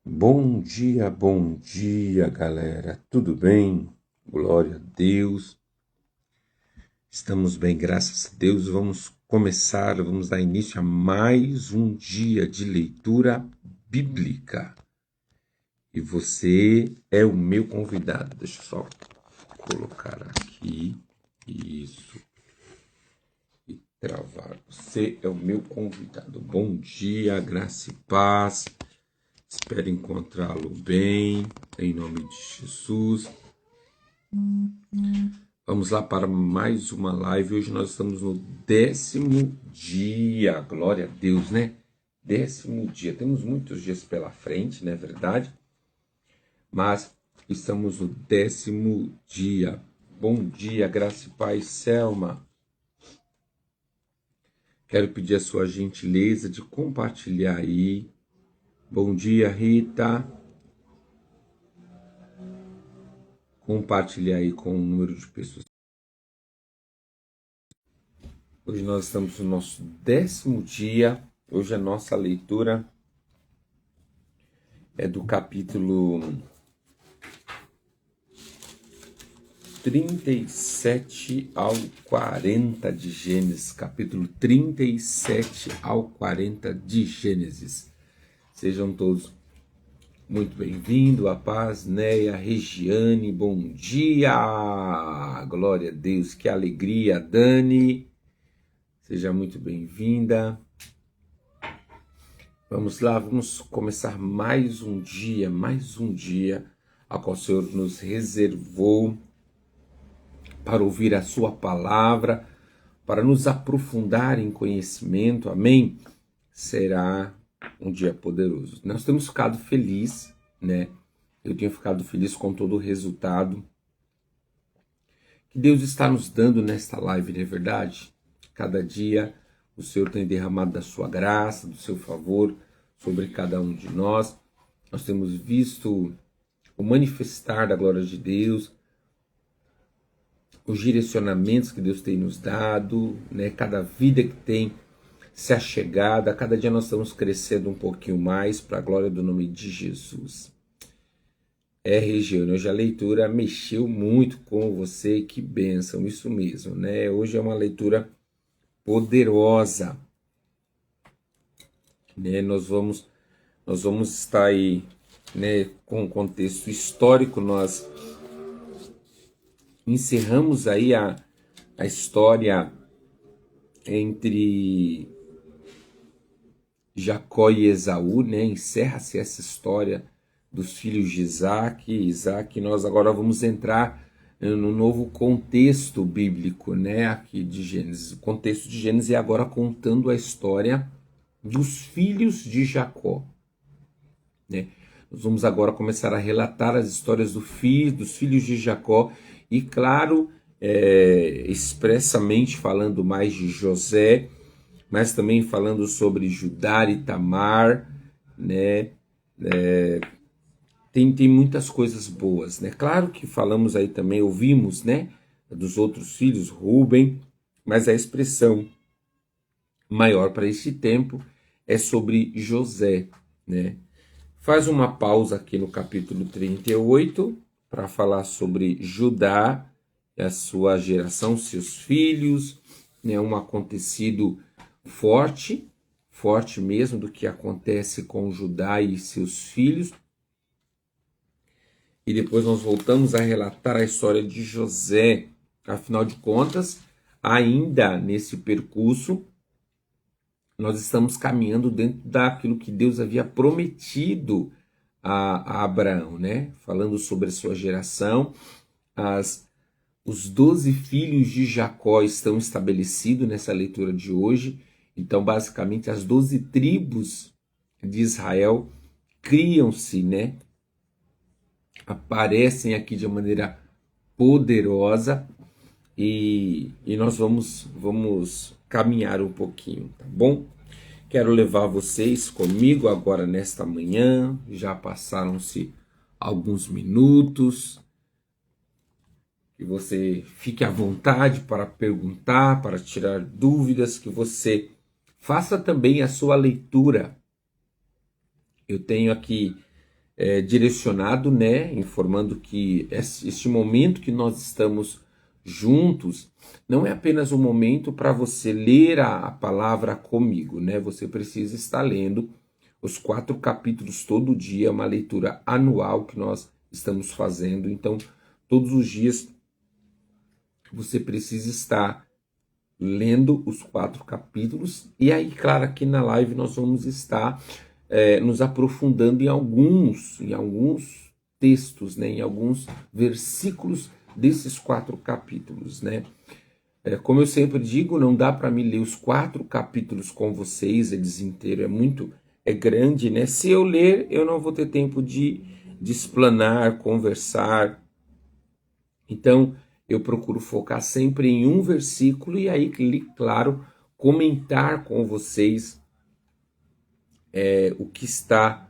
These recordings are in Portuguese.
Bom dia, galera. Tudo bem? Glória a Deus. Estamos bem, graças a Deus. Vamos dar início a mais um dia de leitura bíblica. E você é o meu convidado. Deixa eu só colocar aqui. Isso. E travar. Você é o meu convidado. Bom dia, graça e paz. Espero encontrá-lo bem, em nome de Jesus. Vamos lá para mais uma live. Hoje nós estamos no 10º dia. Glória a Deus, né? 10º dia. Temos muitos dias pela frente, não é verdade? Mas estamos no 10º dia. Bom dia, graça e paz, Selma. Quero pedir a sua gentileza de compartilhar aí. Bom dia, Rita. Compartilhar aí com o número de pessoas. Hoje nós estamos no nosso 10º dia. Hoje a nossa leitura é do capítulo 37 ao 40 de Gênesis. Capítulo 37 ao 40 de Gênesis. Sejam todos muito bem-vindos. A paz, Neia, Regiane, bom dia! Glória a Deus, que alegria, Dani. Seja muito bem-vinda. Vamos lá, vamos começar mais um dia a qual o Senhor nos reservou para ouvir a sua palavra, para nos aprofundar em conhecimento, amém? Será um dia poderoso. Nós temos ficado felizes, né? Eu tenho ficado feliz com todo o resultado que Deus está nos dando nesta live, não é verdade? Cada dia o Senhor tem derramado da sua graça, do seu favor sobre cada um de nós. Nós temos visto o manifestar da glória de Deus, os direcionamentos que Deus tem nos dado, né? Cada vida que tem se achegado, a cada dia nós estamos crescendo um pouquinho mais para a glória do nome de Jesus. Regiane, hoje a leitura mexeu muito com você, que bênção, isso mesmo, né? Hoje é uma leitura poderosa, né? Nós vamos estar aí, né, com o contexto histórico. Nós encerramos aí a história entre Jacó e Esaú, né? Encerra-se essa história dos filhos de Isaac. Nós agora vamos entrar no novo contexto bíblico, né? Aqui de Gênesis. O contexto de Gênesis é agora contando a história dos filhos de Jacó, né? Nós vamos agora começar a relatar as histórias dos filhos de Jacó e, claro, expressamente falando mais de José, mas também falando sobre Judá e Tamar, né? Tem muitas coisas boas, né? Claro que falamos aí também, ouvimos, né, dos outros filhos, Rúben, mas a expressão maior para este tempo é sobre José, né? Faz uma pausa aqui no capítulo 38 para falar sobre Judá e a sua geração, seus filhos, né? Um acontecido forte mesmo do que acontece com Judá e seus filhos. E depois nós voltamos a relatar a história de José. Afinal de contas, ainda nesse percurso, nós estamos caminhando dentro daquilo que Deus havia prometido a Abraão, né? Falando sobre a sua geração. Os 12 filhos de Jacó estão estabelecidos nessa leitura de hoje. Então, basicamente, as 12 tribos de Israel criam-se, né? Aparecem aqui de maneira poderosa e nós vamos caminhar um pouquinho, tá bom? Quero levar vocês comigo agora nesta manhã. Já passaram-se alguns minutos. Que você fique à vontade para perguntar, para tirar dúvidas, que você faça também a sua leitura. Eu tenho aqui direcionado, né, informando que este momento que nós estamos juntos não é apenas um momento para você ler a palavra comigo, né? Você precisa estar lendo os 4 capítulos todo dia, uma leitura anual que nós estamos fazendo. Então, todos os dias você precisa estar lendo os 4 capítulos. E aí, claro, aqui na live nós vamos estar nos aprofundando em alguns textos, né, em alguns versículos desses 4 capítulos, né? Como eu sempre digo, não dá para me ler os 4 capítulos com vocês, eles inteiros, é grande, né? Se eu ler, eu não vou ter tempo de explanar, conversar. Então, eu procuro focar sempre em um versículo e aí, claro, comentar com vocês o que está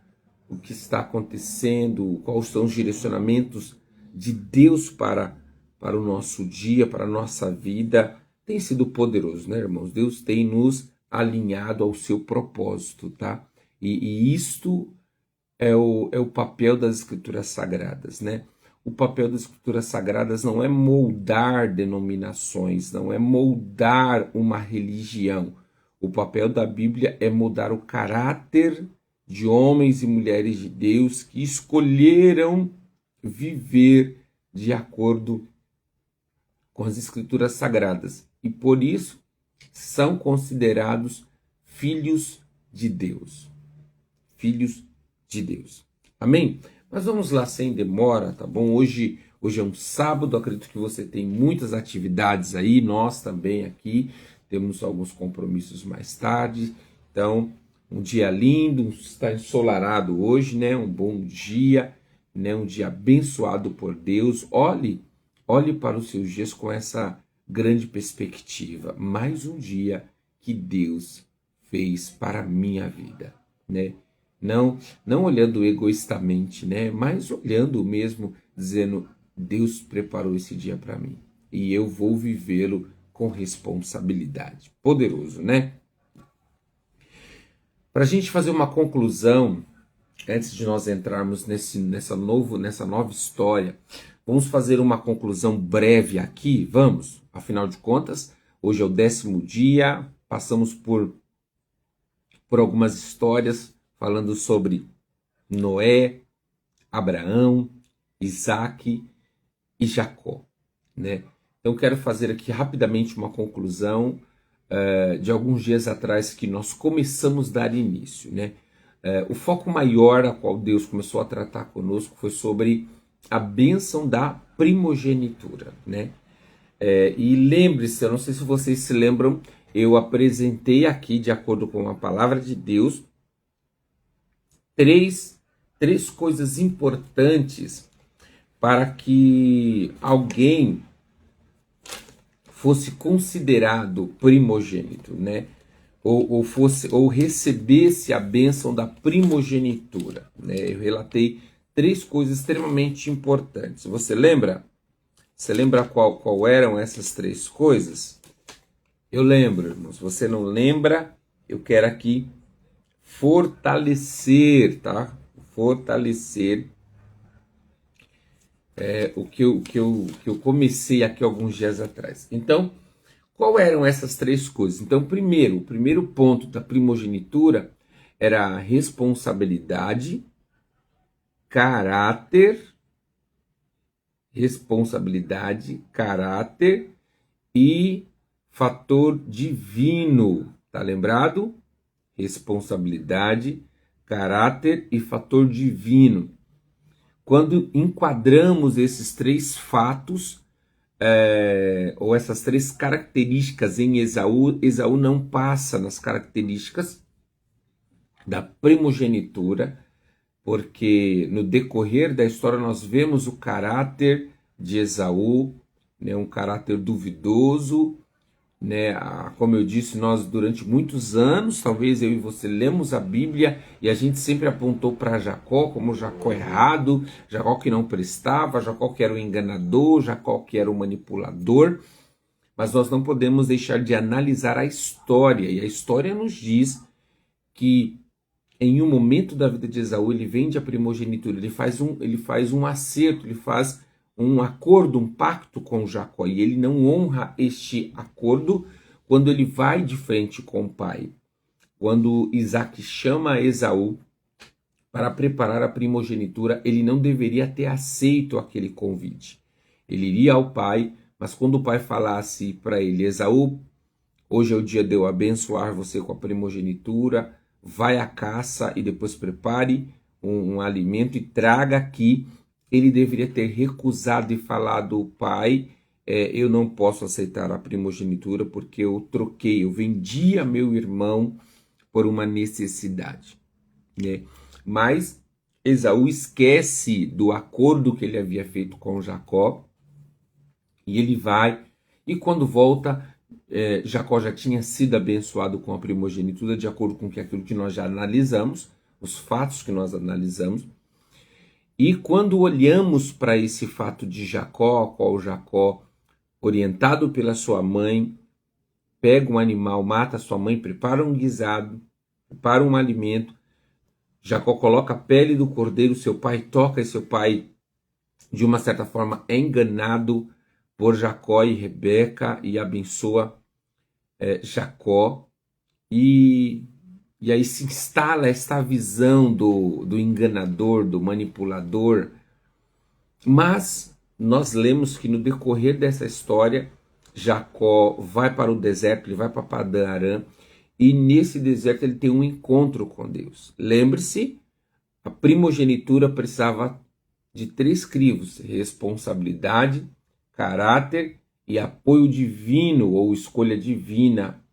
acontecendo, quais são os direcionamentos de Deus para o nosso dia, para a nossa vida. Tem sido poderoso, né, irmãos? Deus tem nos alinhado ao seu propósito, tá? E isto é o papel das Escrituras Sagradas, né? O papel das Escrituras Sagradas não é moldar denominações, não é moldar uma religião. O papel da Bíblia é moldar o caráter de homens e mulheres de Deus que escolheram viver de acordo com as Escrituras Sagradas e por isso são considerados filhos de Deus. Filhos de Deus. Amém? Mas vamos lá sem demora, tá bom? Hoje é um sábado, acredito que você tem muitas atividades aí, nós também aqui temos alguns compromissos mais tarde. Então, um dia lindo, está ensolarado hoje, né? Um bom dia, né? Um dia abençoado por Deus. Olhe para os seus dias com essa grande perspectiva. Mais um dia que Deus fez para a minha vida, né? Não olhando egoístamente, né? Mas olhando mesmo, dizendo, Deus preparou esse dia para mim e eu vou vivê-lo com responsabilidade. Poderoso, né? Para a gente fazer uma conclusão, antes de nós entrarmos nessa nova história, vamos fazer uma conclusão breve aqui, vamos? Afinal de contas, hoje é o 10º dia, passamos por algumas histórias falando sobre Noé, Abraão, Isaac e Jacó, né? Então quero fazer aqui rapidamente uma conclusão de alguns dias atrás que nós começamos a dar início, né? O foco maior a qual Deus começou a tratar conosco foi sobre a bênção da primogenitura, né? E lembre-se, eu não sei se vocês se lembram, eu apresentei aqui, de acordo com a palavra de Deus, três coisas importantes para que alguém fosse considerado primogênito, né? Ou recebesse a bênção da primogenitura, né? Eu relatei 3 coisas extremamente importantes. Você lembra? Você lembra qual eram essas 3 coisas? Eu lembro, irmãos. Se você não lembra, eu quero aqui fortalecer, tá? Fortalecer o que eu comecei aqui alguns dias atrás. Então, qual eram essas 3 coisas? Então, o primeiro ponto da primogenitura era a responsabilidade, caráter e fator divino. Tá lembrado? Responsabilidade, caráter e fator divino. Quando enquadramos esses 3 fatos, ou essas 3 características em Esaú, Esaú não passa nas características da primogenitura, porque no decorrer da história nós vemos o caráter de Esaú, né, um caráter duvidoso, né? Como eu disse, nós durante muitos anos, talvez eu e você lemos a Bíblia e a gente sempre apontou para Jacó como Jacó errado, Jacó que não prestava, Jacó que era o enganador, Jacó que era o manipulador, mas nós não podemos deixar de analisar a história, e a história nos diz que em um momento da vida de Esaú, ele vende a primogenitura, ele faz um acerto, ele faz um acordo, um pacto com Jacó, e ele não honra este acordo quando ele vai de frente com o pai. Quando Isaac chama Esaú para preparar a primogenitura, ele não deveria ter aceito aquele convite. Ele iria ao pai, mas quando o pai falasse para ele: Esaú, hoje é o dia de eu abençoar você com a primogenitura, vai à caça e depois prepare um alimento e traga aqui, ele deveria ter recusado e falado: pai, eu não posso aceitar a primogenitura porque eu troquei, eu vendi a meu irmão por uma necessidade, né? Mas Esaú esquece do acordo que ele havia feito com Jacó e ele vai, e quando volta, Jacó já tinha sido abençoado com a primogenitura, de acordo com aquilo que nós já analisamos, os fatos que nós analisamos. E quando olhamos para esse fato de Jacó, qual Jacó, orientado pela sua mãe, pega um animal, mata sua mãe, prepara um guisado, prepara um alimento, Jacó coloca a pele do cordeiro, seu pai toca e seu pai, de uma certa forma, é enganado por Jacó e Rebeca e abençoa Jacó. E aí se instala esta visão do enganador, do manipulador. Mas nós lemos que no decorrer dessa história, Jacó vai para o deserto, ele vai para Padã Arã, e nesse deserto ele tem um encontro com Deus. Lembre-se, a primogenitura precisava de 3 crivos: responsabilidade, caráter e apoio divino ou escolha divina.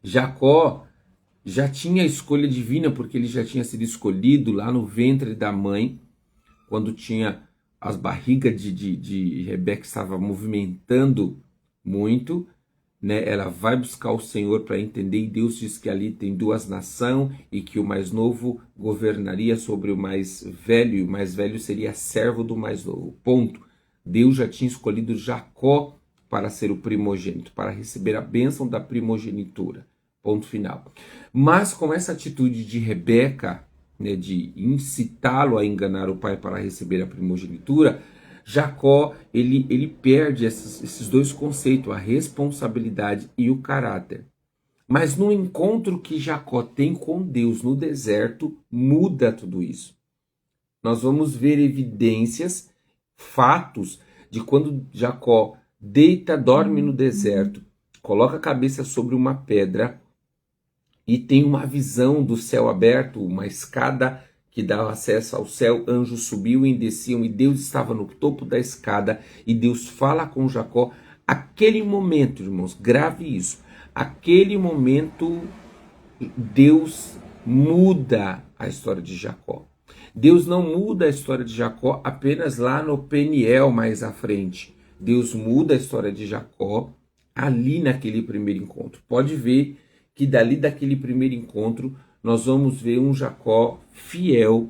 Jacó já tinha a escolha divina porque ele já tinha sido escolhido lá no ventre da mãe, quando tinha as barrigas de Rebeca estava movimentando muito, né? Ela vai buscar o Senhor para entender, e Deus diz que ali tem 2 nações e que o mais novo governaria sobre o mais velho, e o mais velho seria servo do mais novo. Ponto. Deus já tinha escolhido Jacó para ser o primogênito, para receber a bênção da primogenitura. Ponto final. Mas com essa atitude de Rebeca, né, de incitá-lo a enganar o pai para receber a primogenitura, Jacó ele perde esses 2 conceitos, a responsabilidade e o caráter. Mas no encontro que Jacó tem com Deus no deserto, muda tudo isso. Nós vamos ver evidências, fatos, de quando Jacó deita, dorme no deserto, coloca a cabeça sobre uma pedra e tem uma visão do céu aberto, uma escada que dava acesso ao céu, anjos subiam e desciam, e Deus estava no topo da escada, e Deus fala com Jacó. Aquele momento, irmãos, grave isso, aquele momento Deus muda a história de Jacó. Deus não muda a história de Jacó apenas lá no Peniel mais à frente. Deus muda a história de Jacó ali naquele primeiro encontro. Pode ver que daquele primeiro encontro nós vamos ver um Jacó fiel,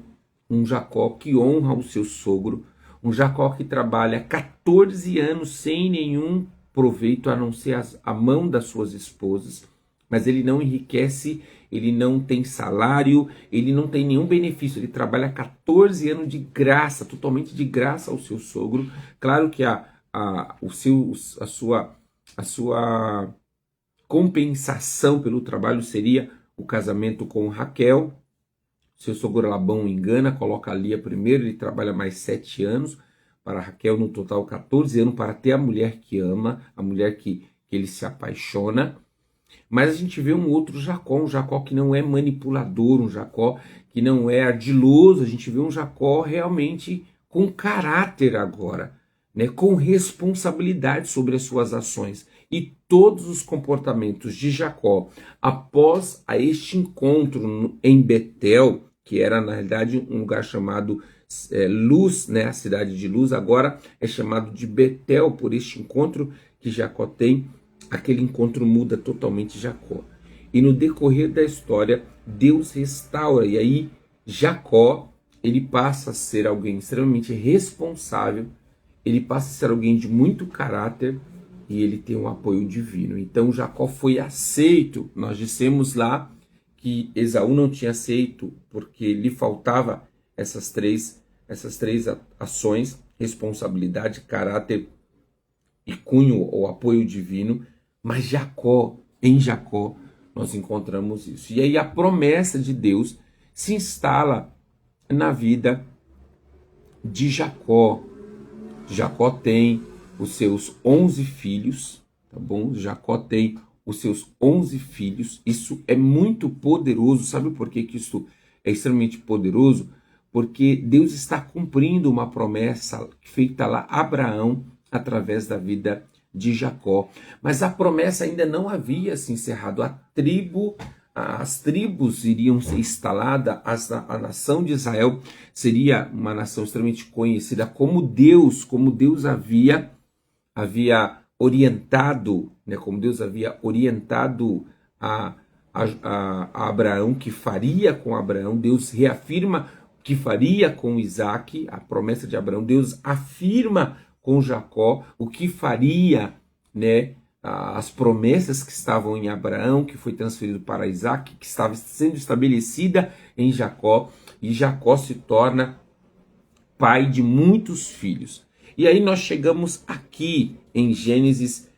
um Jacó que honra o seu sogro, um Jacó que trabalha 14 anos sem nenhum proveito a não ser a mão das suas esposas, mas ele não enriquece, ele não tem salário, ele não tem nenhum benefício, ele trabalha 14 anos de graça, totalmente de graça ao seu sogro. Claro que a sua compensação pelo trabalho seria o casamento com Raquel. Seu sogro Labão engana, coloca Lia primeiro, ele trabalha mais 7 anos, para Raquel no total 14 anos, para ter a mulher que ama, a mulher que ele se apaixona. Mas a gente vê um outro Jacó, um Jacó que não é manipulador, um Jacó que não é ardiloso, a gente vê um Jacó realmente com caráter agora, né, com responsabilidade sobre as suas ações. E todos os comportamentos de Jacó após este encontro em Betel, que era na realidade um lugar chamado Luz, né, a cidade de Luz, agora é chamado de Betel por este encontro que Jacó tem. Aquele encontro muda totalmente Jacó. E no decorrer da história, Deus restaura. E aí Jacó, ele passa a ser alguém extremamente responsável, ele passa a ser alguém de muito caráter, e ele tem um apoio divino. Então Jacó foi aceito. Nós dissemos lá que Esaú não tinha aceito porque lhe faltava essas três ações: responsabilidade, caráter e cunho ou apoio divino. Mas em Jacó, nós encontramos isso. E aí a promessa de Deus se instala na vida de Jacó. Jacó tem os seus 11 filhos, tá bom? Jacó tem os seus 11 filhos. Isso é muito poderoso. Sabe por que isso é extremamente poderoso? Porque Deus está cumprindo uma promessa feita lá a Abraão através da vida de Jacó. Mas a promessa ainda não havia se encerrado. As tribos iriam ser instaladas, a nação de Israel seria uma nação extremamente conhecida como Deus havia orientado, né, como Deus havia orientado a Abraão, que faria com Abraão. Deus reafirma que faria com Isaac, a promessa de Abraão. Deus afirma com Jacó o que faria, né, as promessas que estavam em Abraão, que foi transferido para Isaac, que estava sendo estabelecida em Jacó, e Jacó se torna pai de muitos filhos. E aí nós chegamos aqui em Gênesis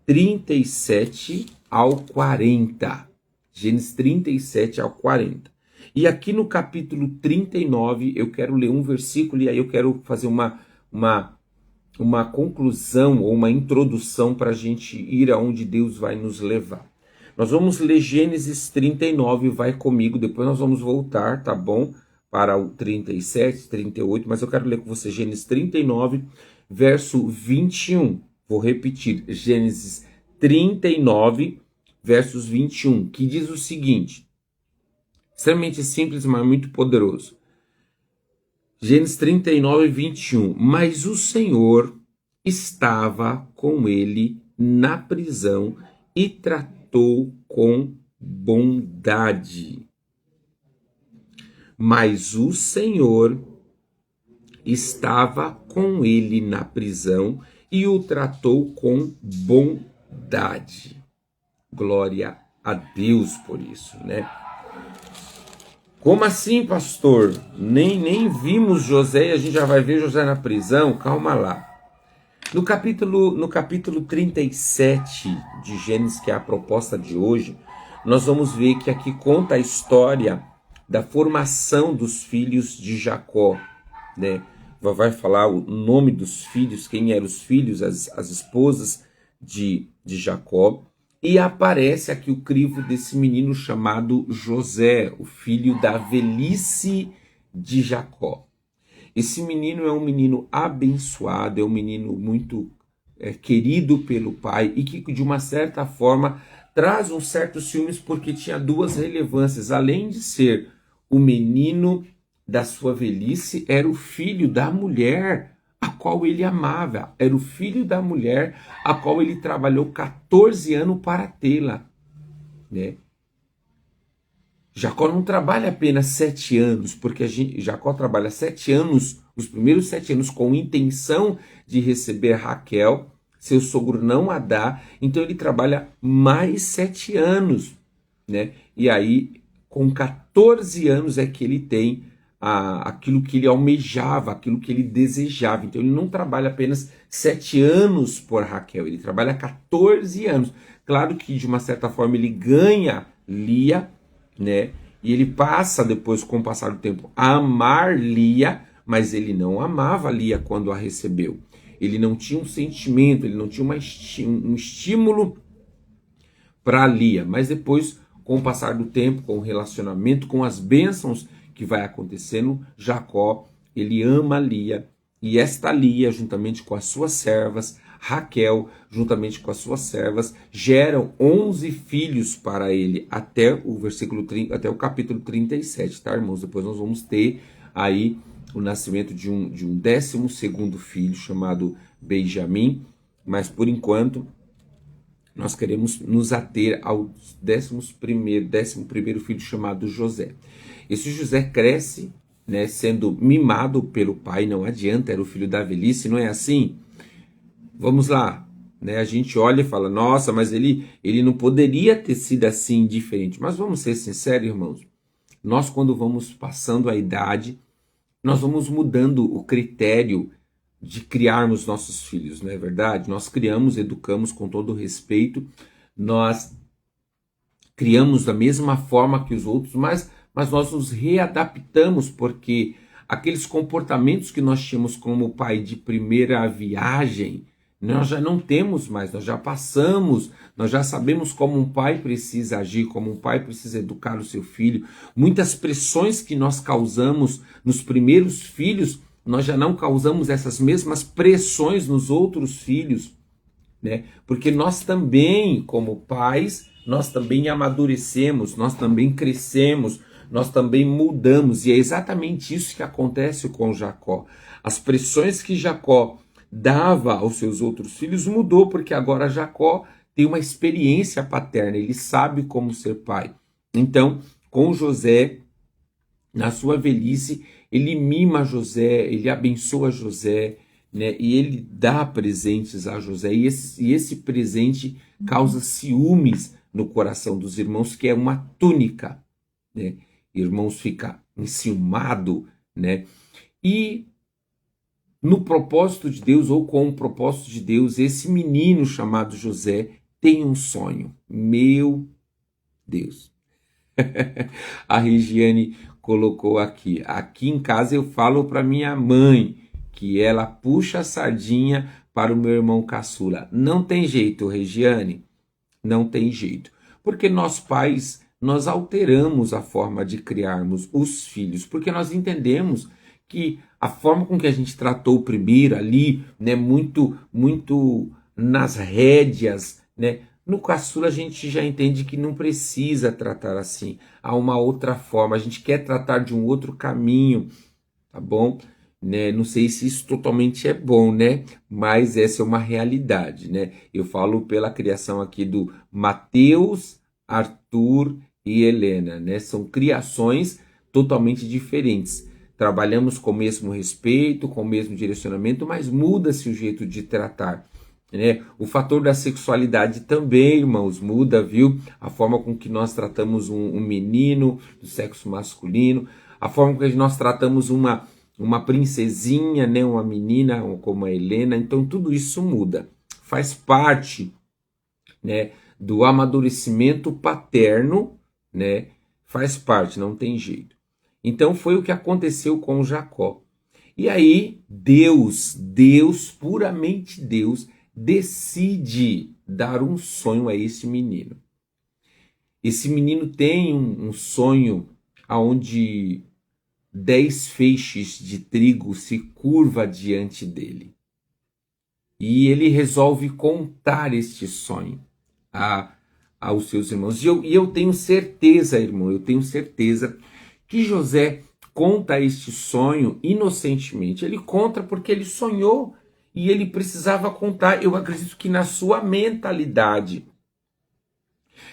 37 ao 40. Gênesis 37 ao 40. E aqui no capítulo 39, eu quero ler um versículo e aí eu quero fazer uma conclusão ou uma introdução para a gente ir aonde Deus vai nos levar. Nós vamos ler Gênesis 39, vai comigo, depois nós vamos voltar, tá bom? Para o 37, 38, mas eu quero ler com você Gênesis 39, verso 21. Vou repetir, Gênesis 39, versos 21, que diz o seguinte, extremamente simples, mas muito poderoso. Gênesis 39, 21. Mas o Senhor estava com ele na prisão e tratou com bondade. Mas o Senhor estava com ele na prisão e o tratou com bondade. Glória a Deus por isso, né? Como assim, pastor? Nem vimos José e a gente já vai ver José na prisão? Calma lá. No capítulo 37 de Gênesis, que é a proposta de hoje, nós vamos ver que aqui conta a história da formação dos filhos de Jacó, né? Vai falar o nome dos filhos, quem eram os filhos, as esposas de Jacó. E aparece aqui o crivo desse menino chamado José, o filho da velhice de Jacó. Esse menino é um menino abençoado, é um menino muito querido pelo pai e que, de uma certa forma, traz uns certos ciúmes porque tinha duas relevâncias. Além de ser o menino da sua velhice, era o filho da mulher a qual ele amava, era o filho da mulher a qual ele trabalhou 14 anos para tê-la, né? Jacó não trabalha apenas 7 anos, porque Jacó trabalha 7 anos, os primeiros 7 anos com intenção de receber Raquel, seu sogro não a dá, então ele trabalha mais 7 anos, né? E aí, com 14 anos é que ele tem aquilo que ele almejava, aquilo que ele desejava. Então ele não trabalha apenas 7 anos por Raquel, ele trabalha 14 anos. Claro que de uma certa forma ele ganha Lia, né? E ele passa depois, com o passar do tempo, a amar Lia, mas ele não amava Lia quando a recebeu. Ele não tinha um sentimento, ele não tinha um estímulo para Lia, mas depois, com o passar do tempo, com o relacionamento, com as bênçãos que vai acontecendo, Jacó, ele ama Lia, e esta Lia, juntamente com as suas servas, Raquel, juntamente com as suas servas, geram 11 filhos para ele, até o capítulo 37, tá, irmãos? Depois nós vamos ter aí o nascimento de um 12º filho, chamado Benjamim, mas por enquanto nós queremos nos ater ao 11º filho, chamado José. Esse José cresce, né, sendo mimado pelo pai, não adianta, era o filho da velhice, não é assim? Vamos lá, né? A gente olha e fala, nossa, mas ele não poderia ter sido assim diferente. Mas vamos ser sinceros, irmãos. Nós, quando vamos passando a idade, nós vamos mudando o critério de criarmos nossos filhos, não é verdade? Nós criamos, educamos com todo respeito, nós criamos da mesma forma que os outros, mas nós nos readaptamos, porque aqueles comportamentos que nós tínhamos como pai de primeira viagem, nós já não temos mais, nós já passamos, nós já sabemos como um pai precisa agir, como um pai precisa educar o seu filho. Muitas pressões que nós causamos nos primeiros filhos, nós já não causamos essas mesmas pressões nos outros filhos, né? Porque nós também, como pais, nós também amadurecemos, nós também crescemos, nós também mudamos. E é exatamente isso que acontece com Jacó. As pressões que Jacó dava aos seus outros filhos mudou, porque agora Jacó tem uma experiência paterna, ele sabe como ser pai. Então, com José, na sua velhice, ele mima José, ele abençoa José, né? E ele dá presentes a José, e esse presente causa ciúmes no coração dos irmãos, que é uma túnica, né? Irmãos fica enciumado, né? E no propósito de Deus, ou com o propósito de Deus, esse menino chamado José tem um sonho. Meu Deus. A Regiane colocou aqui em casa eu falo para minha mãe que ela puxa a sardinha para o meu irmão caçula. Não tem jeito, Regiane, não tem jeito. Porque nós pais, nós alteramos a forma de criarmos os filhos, porque nós entendemos que a forma com que a gente tratou o primeiro ali, né, muito nas rédeas, né, no caçula a gente já entende que não precisa tratar assim. Há uma outra forma, a gente quer tratar de um outro caminho, tá bom? Né? Não sei se isso totalmente é bom, né? Mas essa é uma realidade, né? Eu falo pela criação aqui do Mateus, Arthur e Helena, né? São criações totalmente diferentes. Trabalhamos com o mesmo respeito, com o mesmo direcionamento, mas muda-se o jeito de tratar, né? O fator da sexualidade também, irmãos, muda, viu? A forma com que nós tratamos um menino do sexo masculino, a forma com que nós tratamos uma princesinha, né? Uma menina como a Helena. Então tudo isso muda. Faz parte, né, do amadurecimento paterno, né? Faz parte, não tem jeito. Então foi o que aconteceu com Jacó. E aí Deus, puramente Deus, decide dar um sonho a esse menino. Esse menino tem um sonho onde 10 feixes de trigo se curva diante dele. E ele resolve contar este sonho aos seus irmãos. E eu tenho certeza, irmão, que José conta este sonho inocentemente. Ele conta porque ele sonhou e ele precisava contar. Eu acredito que na sua mentalidade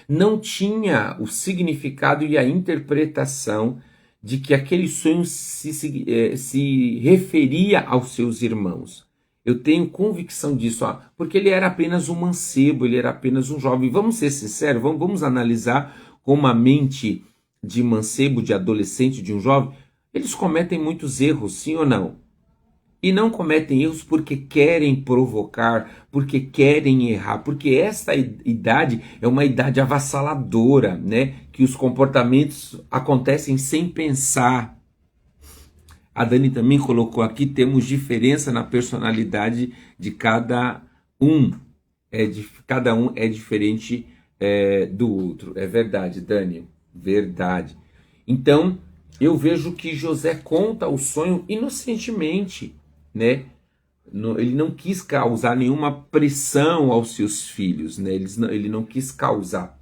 não tinha o significado e a interpretação de que aquele sonho se referia aos seus irmãos. Eu tenho convicção disso, porque ele era apenas um mancebo, ele era apenas um jovem. Vamos ser sinceros, vamos analisar com uma mente de mancebo, de adolescente, de um jovem. Eles cometem muitos erros, sim ou não? E não cometem erros porque querem provocar, porque querem errar, porque esta idade é uma idade avassaladora, né? Que os comportamentos acontecem sem pensar. A Dani também colocou aqui, temos diferença na personalidade de cada um. Cada um é diferente do outro. É verdade, Dani, verdade. Então, eu vejo que José conta o sonho inocentemente, né? Ele não quis causar nenhuma pressão aos seus filhos, né? Ele não quis causar.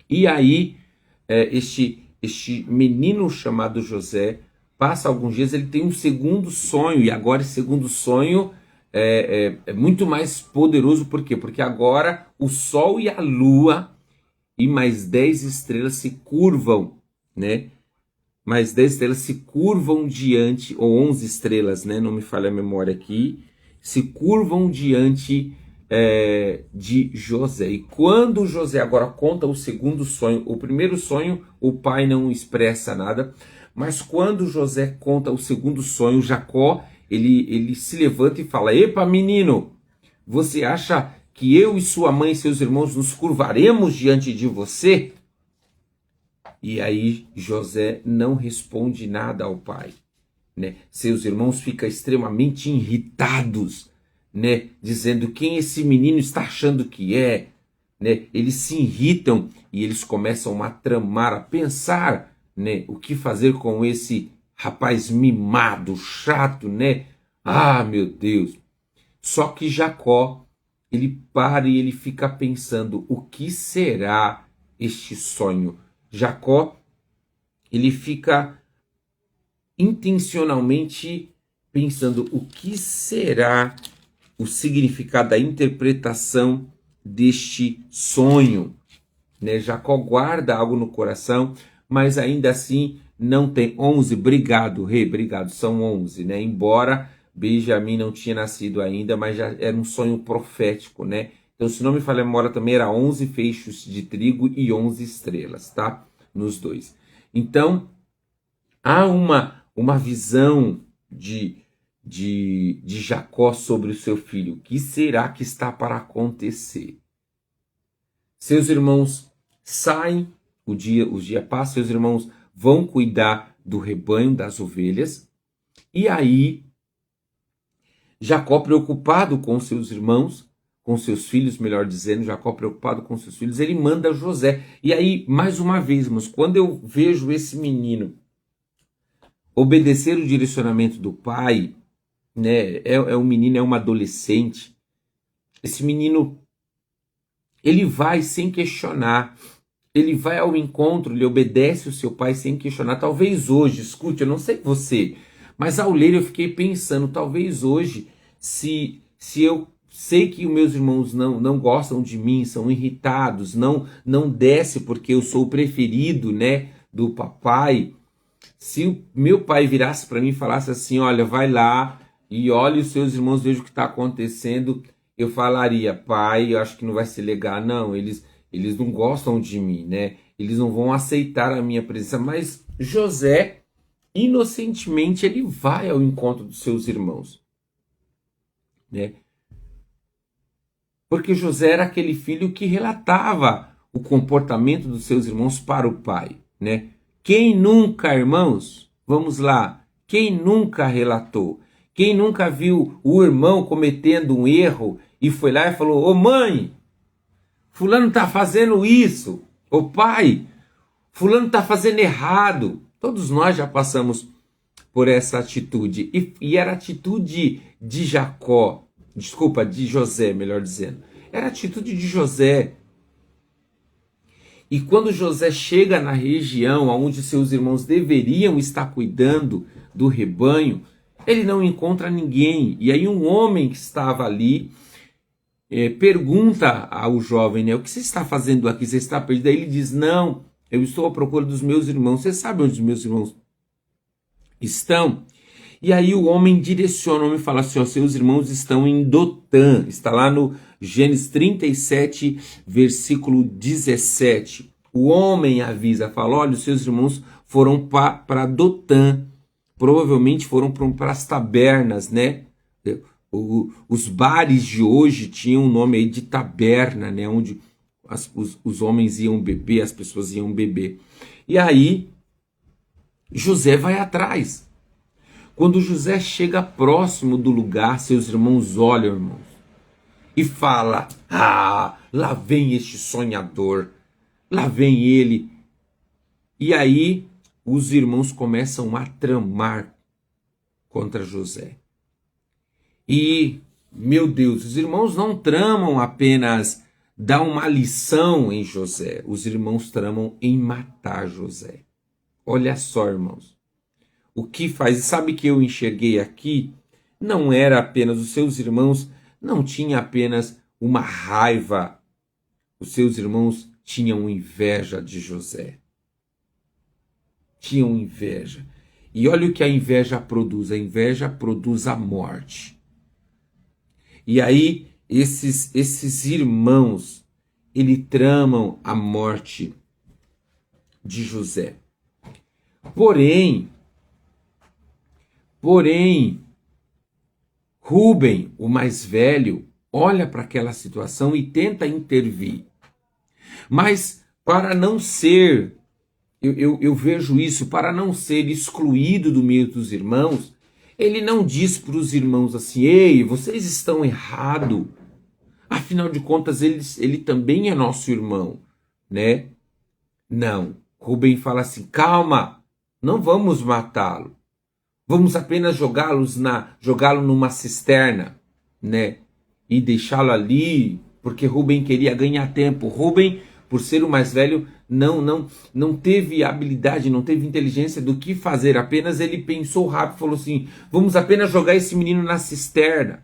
E aí, este menino chamado José, passa alguns dias, ele tem um segundo sonho, e agora esse segundo sonho é muito mais poderoso. Por quê? Porque agora o sol e a lua e mais 10 estrelas se curvam, né? Mais 10 estrelas se curvam diante, ou 11 estrelas, né? Não me falha a memória aqui, se curvam diante de José. E quando José agora conta o segundo sonho, o primeiro sonho o pai não expressa nada, mas quando José conta o segundo sonho, Jacó, ele se levanta e fala: epa, menino, você acha que eu e sua mãe e seus irmãos nos curvaremos diante de você? E aí José não responde nada ao pai, né? Seus irmãos ficam extremamente irritados, né? Dizendo: quem esse menino está achando que é? Né? Eles se irritam e eles começam a tramar, a pensar, né? O que fazer com esse rapaz mimado, chato, né? Ah, meu Deus! Só que Jacó, ele para e ele fica pensando: o que será este sonho? Jacó, ele fica intencionalmente pensando: o que será o significado da interpretação deste sonho? Né? Jacó guarda algo no coração, mas ainda assim não tem 11. Obrigado, rei, obrigado, são 11, né? Embora Benjamim não tinha nascido ainda, mas já era um sonho profético, né? Então, se não me falha a memória, também era 11 feixes de trigo e 11 estrelas, tá? Nos dois. Então, há uma visão de Jacó sobre o seu filho. O que será que está para acontecer? Seus irmãos saem, os dias passam, seus irmãos vão cuidar do rebanho, das ovelhas, e aí Jacó, preocupado com seus irmãos, com seus filhos, melhor dizendo, Jacó preocupado com seus filhos, ele manda José. E aí, mais uma vez, mas quando eu vejo esse menino obedecer o direcionamento do pai, né, um menino, é uma adolescente, esse menino, ele vai sem questionar, ele vai ao encontro, ele obedece o seu pai sem questionar. Talvez hoje, escute, eu não sei você, mas ao ler eu fiquei pensando: talvez hoje, se eu sei que os meus irmãos não gostam de mim, são irritados, não desce porque eu sou o preferido, né, do papai, se o meu pai virasse para mim e falasse assim: olha, vai lá e olhe os seus irmãos, veja o que está acontecendo, eu falaria: pai, eu acho que não vai ser legal, não, eles não gostam de mim, né? Eles não vão aceitar a minha presença. Mas José, inocentemente, ele vai ao encontro dos seus irmãos, né? Porque José era aquele filho que relatava o comportamento dos seus irmãos para o pai, né? Quem nunca, irmãos, vamos lá, quem nunca relatou? Quem nunca viu o irmão cometendo um erro e foi lá e falou: ô mãe, fulano está fazendo isso. Ô pai, fulano está fazendo errado. Todos nós já passamos por essa atitude. E era a atitude de Jacó, desculpa, de José, melhor dizendo. Era a atitude de José. E quando José chega na região onde seus irmãos deveriam estar cuidando do rebanho, ele não encontra ninguém. E aí um homem que estava ali pergunta ao jovem, né: o que você está fazendo aqui? Você está perdido? Aí ele diz: não, eu estou à procura dos meus irmãos. Você sabe onde os meus irmãos estão? E aí o homem direciona, o homem fala assim: ó, seus irmãos estão em Dotã. Está lá no Gênesis 37, versículo 17. O homem avisa, fala: olha, os seus irmãos foram para Dotã. Provavelmente foram para as tabernas, né? Os bares de hoje tinham o nome aí de taberna, né? Onde os homens iam beber, as pessoas iam beber. E aí José vai atrás. Quando José chega próximo do lugar, seus irmãos olham, irmãos, e fala: ah, lá vem este sonhador, lá vem ele. E aí os irmãos começam a tramar contra José. E, meu Deus, os irmãos não tramam apenas dar uma lição em José, os irmãos tramam em matar José. Olha só, irmãos, o que faz, e sabe que eu enxerguei aqui, não era apenas, os seus irmãos não tinham apenas uma raiva, os seus irmãos tinham inveja de José. Tinham inveja. E olha o que a inveja produz a morte. E aí esses irmãos, eles tramam a morte de José. Porém, Rúben, o mais velho, olha para aquela situação e tenta intervir. Mas para não ser, eu vejo isso, para não ser excluído do meio dos irmãos, ele não diz para os irmãos assim: ei, vocês estão errados. Afinal de contas, ele também é nosso irmão, né? Não. Rúben fala assim: calma, não vamos matá-lo. Vamos apenas jogá-lo numa cisterna, né? E deixá-lo ali, porque Rúben queria ganhar tempo. Rúben, por ser o mais velho, não teve habilidade, não teve inteligência do que fazer. Apenas ele pensou rápido, falou assim: vamos apenas jogar esse menino na cisterna,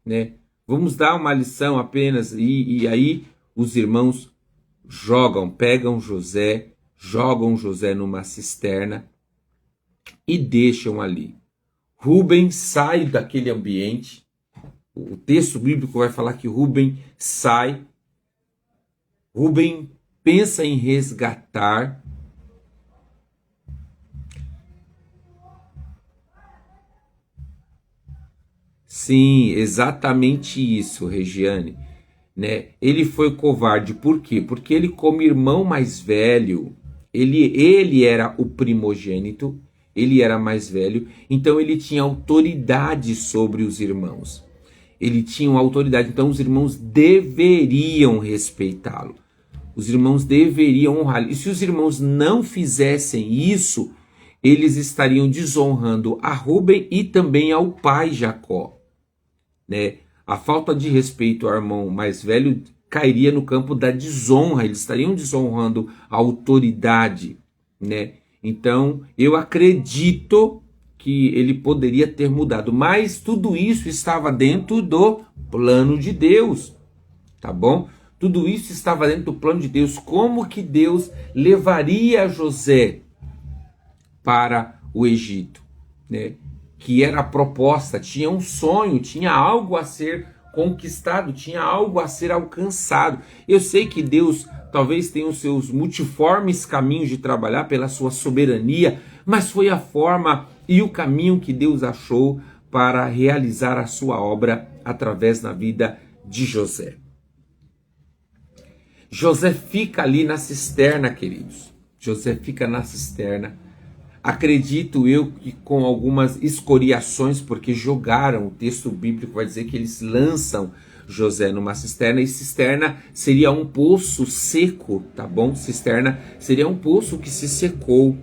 né? Vamos dar uma lição apenas. E aí os irmãos pegam José, jogam José numa cisterna e deixam ali. Rúben sai daquele ambiente. O texto bíblico vai falar que Rúben sai. Rúben pensa em resgatar. Sim, exatamente isso, Regiane. Né? Ele foi covarde, por quê? Porque ele, como irmão mais velho, ele era o primogênito, ele era mais velho, então ele tinha autoridade sobre os irmãos. Ele tinha uma autoridade, então os irmãos deveriam respeitá-lo. Os irmãos deveriam honrá-lo. E se os irmãos não fizessem isso, eles estariam desonrando a Rúben e também ao pai Jacó, né? A falta de respeito ao irmão mais velho cairia no campo da desonra, eles estariam desonrando a autoridade, né? Então, eu acredito que ele poderia ter mudado, mas tudo isso estava dentro do plano de Deus, tá bom? Tudo isso estava dentro do plano de Deus. Como que Deus levaria José para o Egito, né? Que era a proposta, tinha um sonho, tinha algo a ser conquistado, tinha algo a ser alcançado. Eu sei que Deus talvez tenha os seus multiformes caminhos de trabalhar pela sua soberania, mas foi a forma e o caminho que Deus achou para realizar a sua obra através da vida de José. José fica ali na cisterna, queridos. José fica na cisterna. Acredito eu que com algumas escoriações, porque jogaram, o texto bíblico vai dizer que eles lançam José numa cisterna, e cisterna seria um poço seco, tá bom? Cisterna seria um poço que se secou,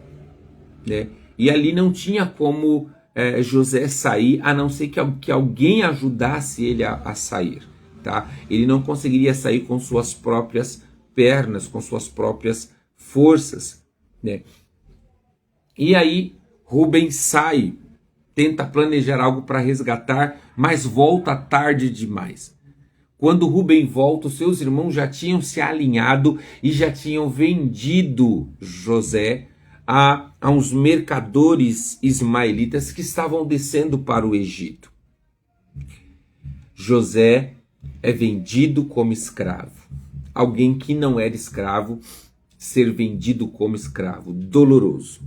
né? E ali não tinha como José sair, a não ser que alguém ajudasse ele a sair, tá? Ele não conseguiria sair com suas próprias pernas, com suas próprias forças, né? E aí Rúben sai, tenta planejar algo para resgatar, mas volta tarde demais. Quando Rúben volta, os seus irmãos já tinham se alinhado e já tinham vendido José a uns mercadores ismaelitas que estavam descendo para o Egito. José é vendido como escravo. Alguém que não era escravo, ser vendido como escravo, doloroso.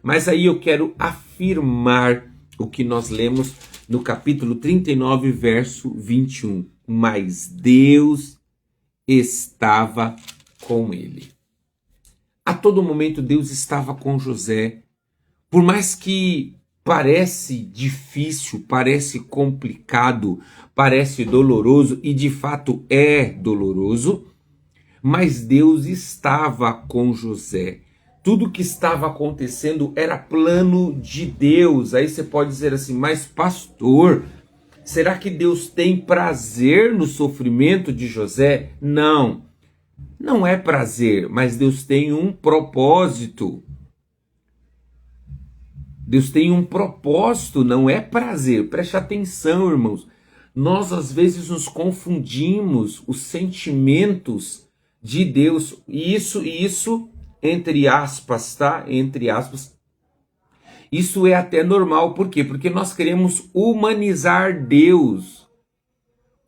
Mas aí eu quero afirmar o que nós lemos no capítulo 39, verso 21. Mas Deus estava com ele. A todo momento Deus estava com José. Por mais que parece difícil, parece complicado, parece doloroso, e de fato é doloroso, mas Deus estava com José. Tudo que estava acontecendo era plano de Deus. Aí você pode dizer assim: mas pastor, será que Deus tem prazer no sofrimento de José? Não, não é prazer, mas Deus tem um propósito. Deus tem um propósito, não é prazer. Preste atenção, irmãos. Nós às vezes nos confundimos os sentimentos de Deus. E isso entre aspas, tá? Entre aspas. Isso é até normal. Por quê? Porque nós queremos humanizar Deus.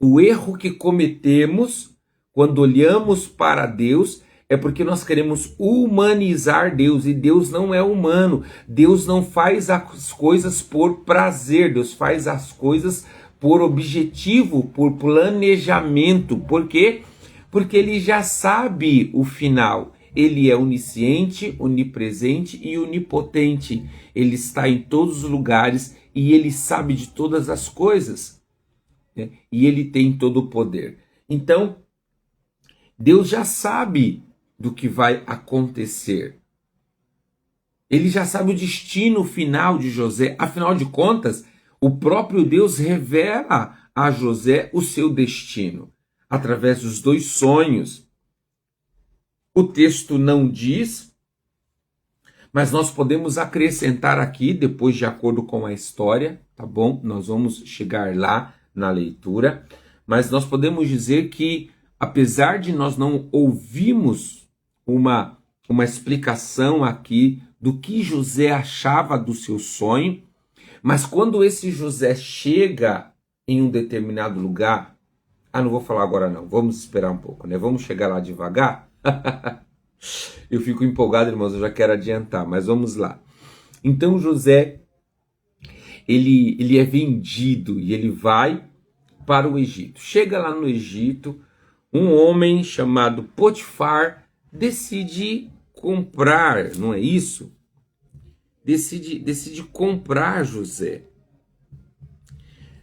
O erro que cometemos quando olhamos para Deus é porque nós queremos humanizar Deus, e Deus não é humano. Deus não faz as coisas por prazer, Deus faz as coisas por objetivo, por planejamento. Por quê? Porque ele já sabe o final. Ele é onisciente, onipresente e onipotente. Ele está em todos os lugares e ele sabe de todas as coisas, né? E ele tem todo o poder. Então, Deus já sabe do que vai acontecer. Ele já sabe o destino final de José. Afinal de contas, o próprio Deus revela a José o seu destino através dos 2 sonhos. O texto não diz, mas nós podemos acrescentar aqui, depois de acordo com a história, tá bom? Nós vamos chegar lá na leitura, mas nós podemos dizer que, apesar de nós não ouvirmos uma explicação aqui do que José achava do seu sonho, mas quando esse José chega em um determinado lugar, não vou falar agora não, vamos esperar um pouco, né? Vamos chegar lá devagar? Eu fico empolgado, irmãos, eu já quero adiantar, mas vamos lá. Então José, ele é vendido e ele vai para o Egito. Chega lá no Egito, um homem chamado Potifar decide comprar, não é isso? Decide comprar José.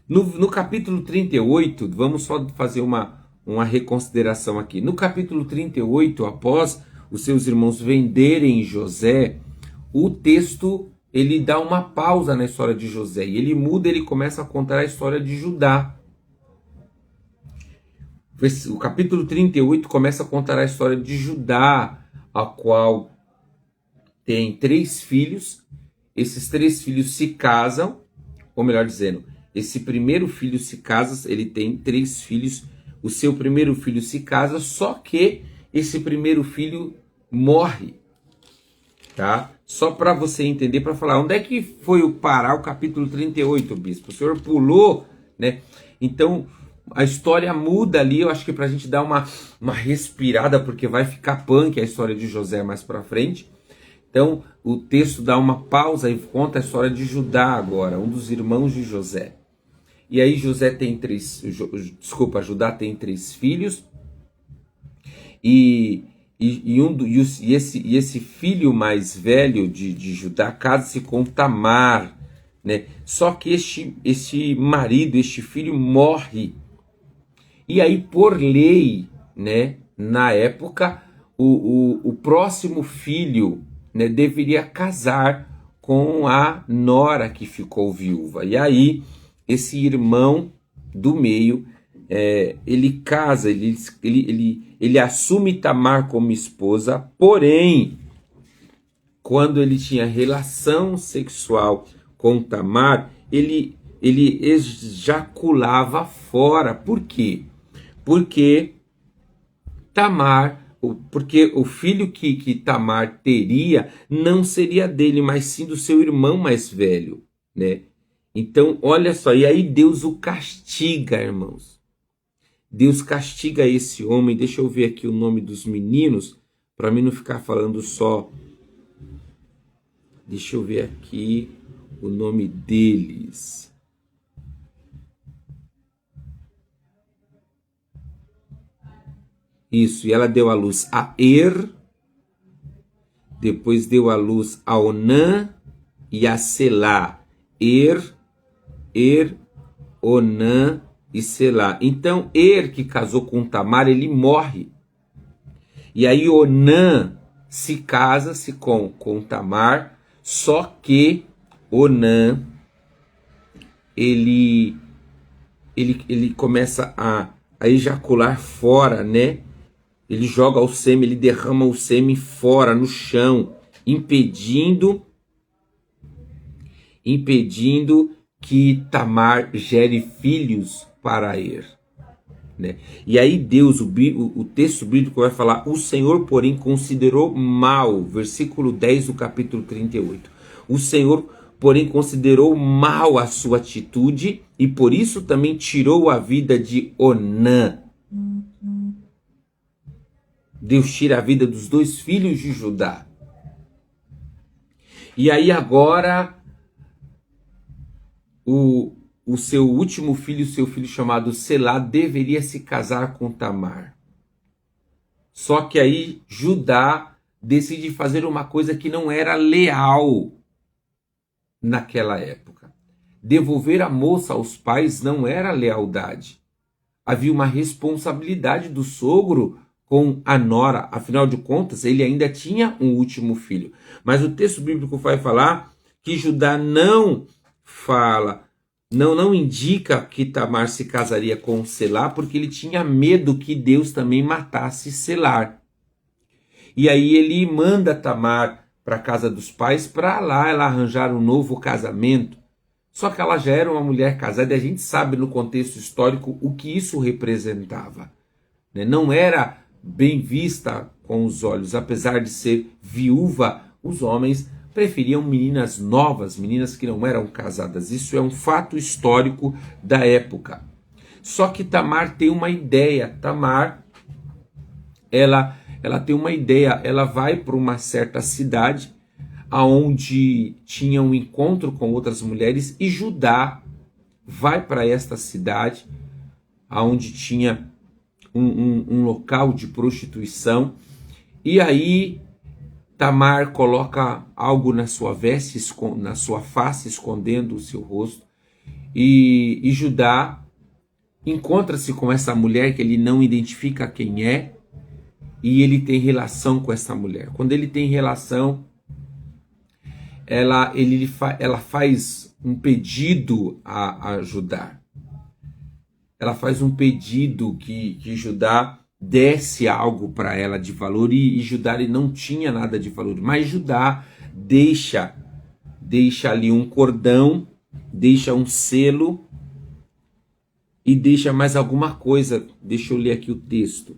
No capítulo 38, vamos só fazer uma reconsideração aqui. No capítulo 38, após os seus irmãos venderem José, o texto ele dá uma pausa na história de José e ele muda, ele começa a contar a história de Judá. O capítulo 38 começa a contar a história de Judá, a qual tem 3 filhos. Esses 3 filhos se casam, ou melhor dizendo, esse primeiro filho se casa, ele tem 3 filhos. O seu primeiro filho se casa, só que esse primeiro filho morre, tá? Só para você entender, para falar, onde é que foi parar o capítulo 38, bispo? O senhor pulou, né? Então, a história muda ali, eu acho que para a gente dar uma respirada, porque vai ficar punk a história de José mais para frente. Então, o texto dá uma pausa e conta a história de Judá agora, um dos irmãos de José. E aí Judá tem 3 filhos, e esse filho mais velho de Judá casa-se com Tamar, né? Só que este marido, este filho morre. E aí, por lei, né, na época, o próximo filho, né, deveria casar com a nora que ficou viúva. E aí, esse irmão do meio, ele casa, ele assume Tamar como esposa, porém, quando ele tinha relação sexual com Tamar, ele ejaculava fora. Por quê? Porque o filho que Tamar teria não seria dele, mas sim do seu irmão mais velho, né? Então, olha só, e aí Deus o castiga, irmãos. Deus castiga esse homem. Deixa eu ver aqui o nome dos meninos, para mim não ficar falando só. Deixa eu ver aqui o nome deles. Isso, e ela deu à luz a depois deu à luz a Onã e a Selá. Onã e Selá. Então, que casou com Tamar, ele morre. E aí Onã se casa-se com Tamar, só que Onã, ele começa a ejacular fora, né? Ele joga o sêmen, ele derrama o sêmen fora, no chão, impedindo que Tamar gere filhos para né? E aí Deus, o texto bíblico vai falar, o Senhor, porém, considerou mal, versículo 10 do capítulo 38. O Senhor porém considerou mal a sua atitude e por isso também tirou a vida de Onã. Deus tira a vida dos 2 filhos de Judá. E aí agora o seu último filho, seu filho chamado Selá, deveria se casar com Tamar. Só que aí Judá decide fazer uma coisa que não era leal naquela época. Devolver a moça aos pais não era lealdade. Havia uma responsabilidade do sogro com a nora. Afinal de contas, ele ainda tinha um último filho. Mas o texto bíblico vai falar que Judá não indica que Tamar se casaria com Selá, porque ele tinha medo que Deus também matasse Selá. E aí ele manda Tamar para a casa dos pais para lá ela arranjar um novo casamento. Só que ela já era uma mulher casada e a gente sabe no contexto histórico o que isso representava. Não era bem vista com os olhos, apesar de ser viúva, os homens preferiam meninas novas, meninas que não eram casadas. Isso é um fato histórico da época. Só que Tamar tem uma ideia. Tamar, ela tem uma ideia. Ela vai para uma certa cidade aonde tinha um encontro com outras mulheres e Judá vai para esta cidade aonde tinha um local de prostituição e aí Tamar coloca algo na sua veste, na sua face, escondendo o seu rosto. E Judá encontra-se com essa mulher que ele não identifica quem é. E ele tem relação com essa mulher. Quando ele tem relação, ela faz um pedido a Judá. Ela faz um pedido que Judá desse algo para ela de valor e Judá ele não tinha nada de valor, mas Judá deixa ali um cordão, deixa um selo e deixa mais alguma coisa. Deixa eu ler aqui o texto.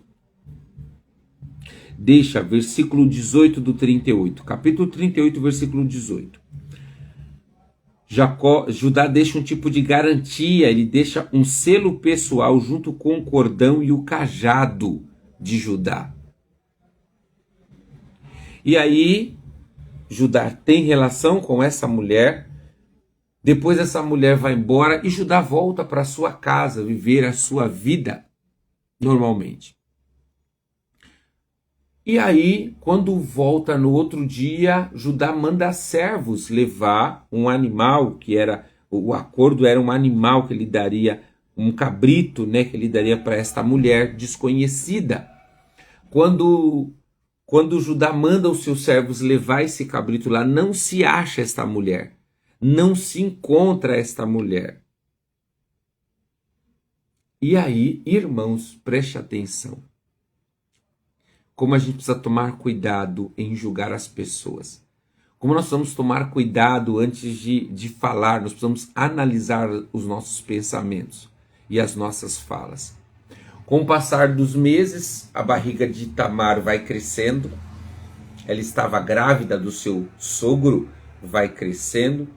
Deixa, versículo 18 do 38, capítulo 38, versículo 18. Judá deixa um tipo de garantia, ele deixa um selo pessoal junto com o cordão e o cajado de Judá. E aí, Judá tem relação com essa mulher, depois essa mulher vai embora e Judá volta para sua casa, viver a sua vida normalmente. E aí, quando volta no outro dia, Judá manda servos levar um animal, que era, o acordo era um animal que ele daria, um cabrito, né, que ele daria para esta mulher desconhecida. Quando Judá manda os seus servos levar esse cabrito lá, não se acha esta mulher, não se encontra esta mulher. E aí, irmãos, preste atenção. Como a gente precisa tomar cuidado em julgar as pessoas. Como nós precisamos tomar cuidado antes de falar, nós precisamos analisar os nossos pensamentos e as nossas falas. Com o passar dos meses, a barriga de Tamar vai crescendo. Ela estava grávida do seu sogro, vai crescendo.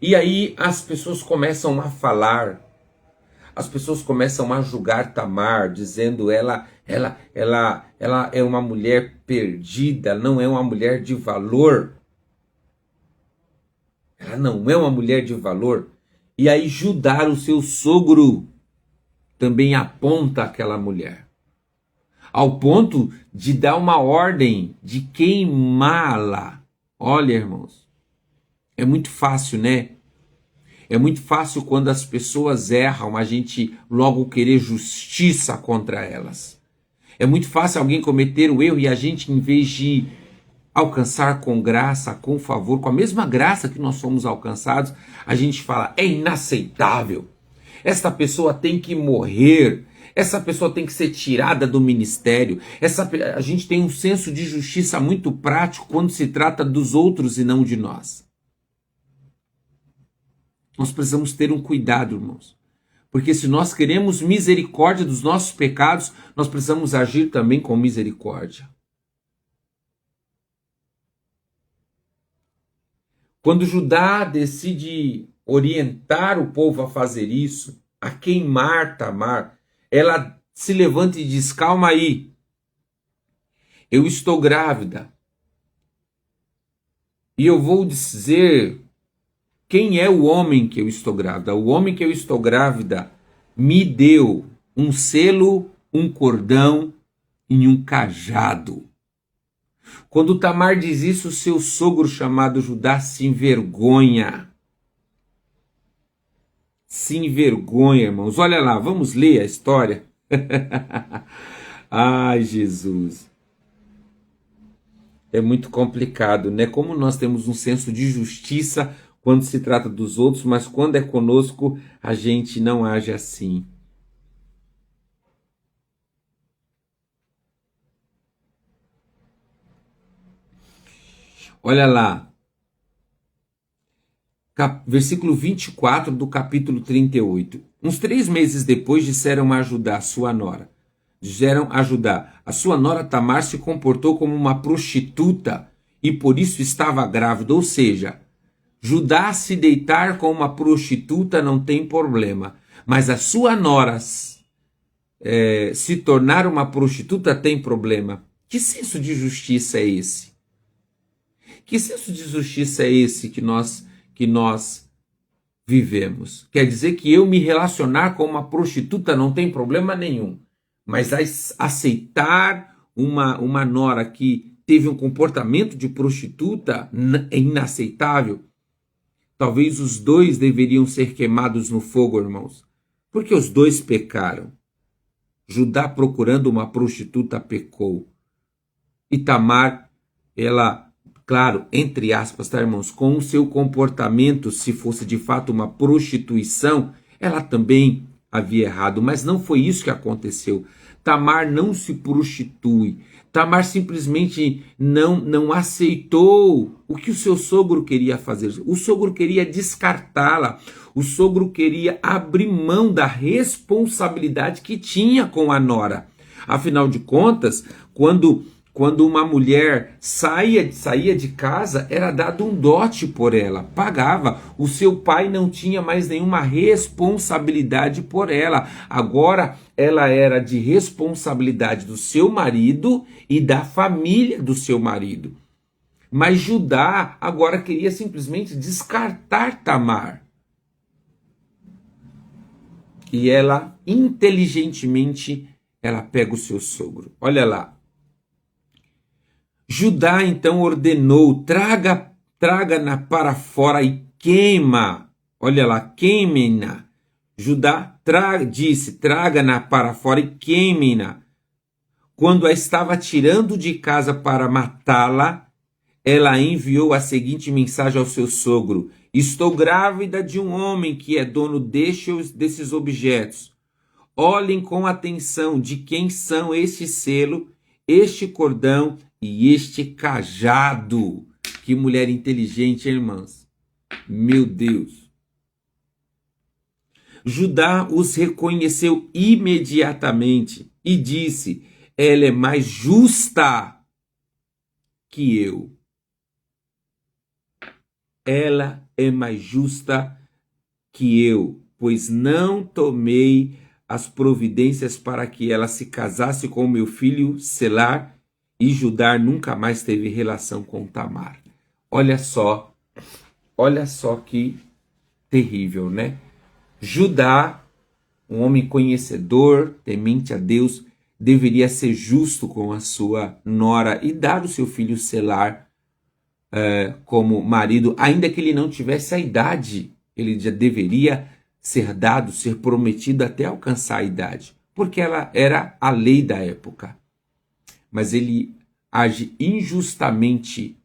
E aí as pessoas começam a falar. As pessoas começam a julgar Tamar, dizendo ela é uma mulher perdida, não é uma mulher de valor. Ela não é uma mulher de valor. E aí Judá, o seu sogro, também aponta aquela mulher. Ao ponto de dar uma ordem de queimá-la. Olha, irmãos, é muito fácil, né? É muito fácil quando as pessoas erram, a gente logo querer justiça contra elas. É muito fácil alguém cometer o erro e a gente, em vez de alcançar com graça, com favor, com a mesma graça que nós somos alcançados, a gente fala, é inaceitável. Esta pessoa tem que morrer. Essa pessoa tem que ser tirada do ministério. A gente tem um senso de justiça muito prático quando se trata dos outros e não de nós. Nós precisamos ter um cuidado, irmãos. Porque se nós queremos misericórdia dos nossos pecados, nós precisamos agir também com misericórdia. Quando Judá decide orientar o povo a fazer isso, a queimar Tamar, ela se levanta e diz: calma aí, eu estou grávida. E eu vou dizer quem é o homem que eu estou grávida. O homem que eu estou grávida me deu um selo, um cordão e um cajado. Quando Tamar diz isso, seu sogro chamado Judá se envergonha. Se envergonha, irmãos. Olha lá, vamos ler a história. Ai, Jesus. É muito complicado, né? Como nós temos um senso de justiça quando se trata dos outros, mas quando é conosco, a gente não age assim. Olha lá, versículo 24 do capítulo 38. Uns 3 meses depois disseram a Judá, sua nora. Disseram a Judá, a sua nora Tamar se comportou como uma prostituta e por isso estava grávida. Ou seja, Judá se deitar com uma prostituta não tem problema, mas a sua nora se tornar uma prostituta tem problema. Que senso de justiça é esse? Que senso de justiça é esse que nós vivemos? Quer dizer que eu me relacionar com uma prostituta não tem problema nenhum, mas aceitar uma nora que teve um comportamento de prostituta é inaceitável. Talvez os dois deveriam ser queimados no fogo, irmãos, porque os dois pecaram. Judá, procurando uma prostituta, pecou. E Tamar, ela, claro, entre aspas, tá, irmãos, com o seu comportamento, se fosse de fato uma prostituição, ela também havia errado, mas não foi isso que aconteceu. Tamar não se prostitui. Tamar simplesmente não aceitou o que o seu sogro queria fazer. O sogro queria descartá-la. O sogro queria abrir mão da responsabilidade que tinha com a nora. Afinal de contas, quando uma mulher saía de casa, era dado um dote por ela, pagava. O seu pai não tinha mais nenhuma responsabilidade por ela. Agora ela era de responsabilidade do seu marido e da família do seu marido. Mas Judá agora queria simplesmente descartar Tamar. E ela, inteligentemente, ela pega o seu sogro. Olha lá. Judá então ordenou, traga-na para fora e queima. Olha lá, queime-na. Judá disse, traga-na para fora e queime-na. Quando a estava tirando de casa para matá-la, ela enviou a seguinte mensagem ao seu sogro: estou grávida de um homem que é dono desses objetos. Olhem com atenção de quem são este selo, este cordão e este cajado. Que mulher inteligente, hein, irmãs? Meu Deus. Judá os reconheceu imediatamente e disse: ela é mais justa que eu. Ela é mais justa que eu, pois não tomei as providências para que ela se casasse com meu filho Selar, e Judá nunca mais teve relação com Tamar. Olha só que terrível, né? Judá, um homem conhecedor, temente a Deus, deveria ser justo com a sua nora e dar o seu filho Selar como marido, ainda que ele não tivesse a idade. Ele já deveria ser dado, ser prometido até alcançar a idade, porque ela era a lei da época. Mas ele age injustamente,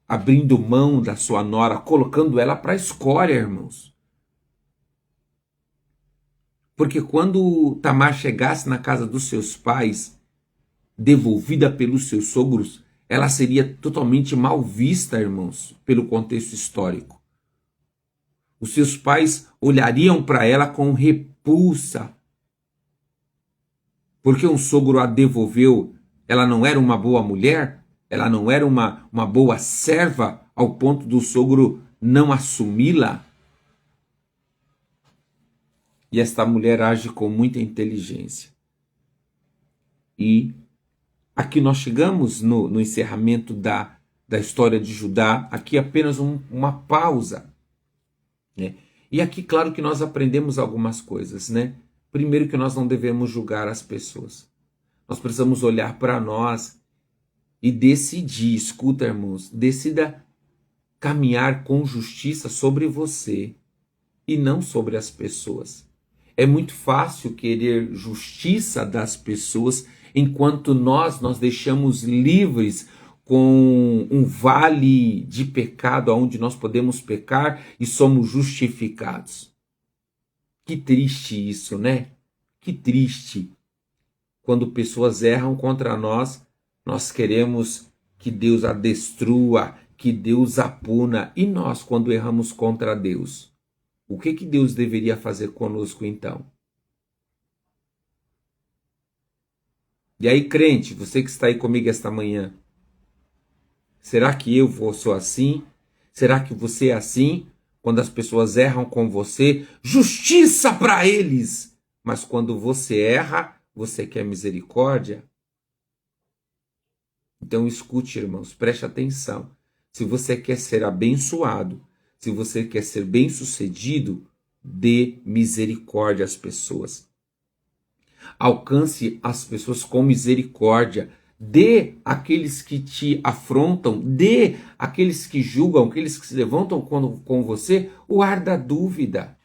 abrindo mão da sua nora, colocando ela para a escória, irmãos. Porque quando Tamar chegasse na casa dos seus pais, devolvida pelos seus sogros, ela seria totalmente mal vista, irmãos, pelo contexto histórico. Os seus pais olhariam para ela com repulsa, porque um sogro a devolveu. Ela não era uma boa mulher, ela não era uma boa serva ao ponto do sogro não assumi-la. E esta mulher age com muita inteligência. E aqui nós chegamos no encerramento da história de Judá, aqui apenas uma pausa, né? E aqui, claro que nós aprendemos algumas coisas, né? Primeiro, que nós não devemos julgar as pessoas. Nós precisamos olhar para nós e decidir, escuta, irmãos, decida caminhar com justiça sobre você e não sobre as pessoas. É muito fácil querer justiça das pessoas enquanto nós deixamos livres com um vale de pecado onde nós podemos pecar e somos justificados. Que triste isso, né? Que triste. Quando pessoas erram contra nós, nós queremos que Deus a destrua, que Deus a puna. E nós, quando erramos contra Deus, o que Deus deveria fazer conosco então? E aí, crente, você que está aí comigo esta manhã, será que eu sou assim? Será que você é assim? Quando as pessoas erram com você, justiça para eles. Mas quando você erra, você quer misericórdia? Então escute, irmãos, preste atenção. Se você quer ser abençoado, se você quer ser bem-sucedido, dê misericórdia às pessoas. Alcance as pessoas com misericórdia. Dê àqueles que te afrontam, dê àqueles que julgam, aqueles que se levantam com você, o ar da dúvida.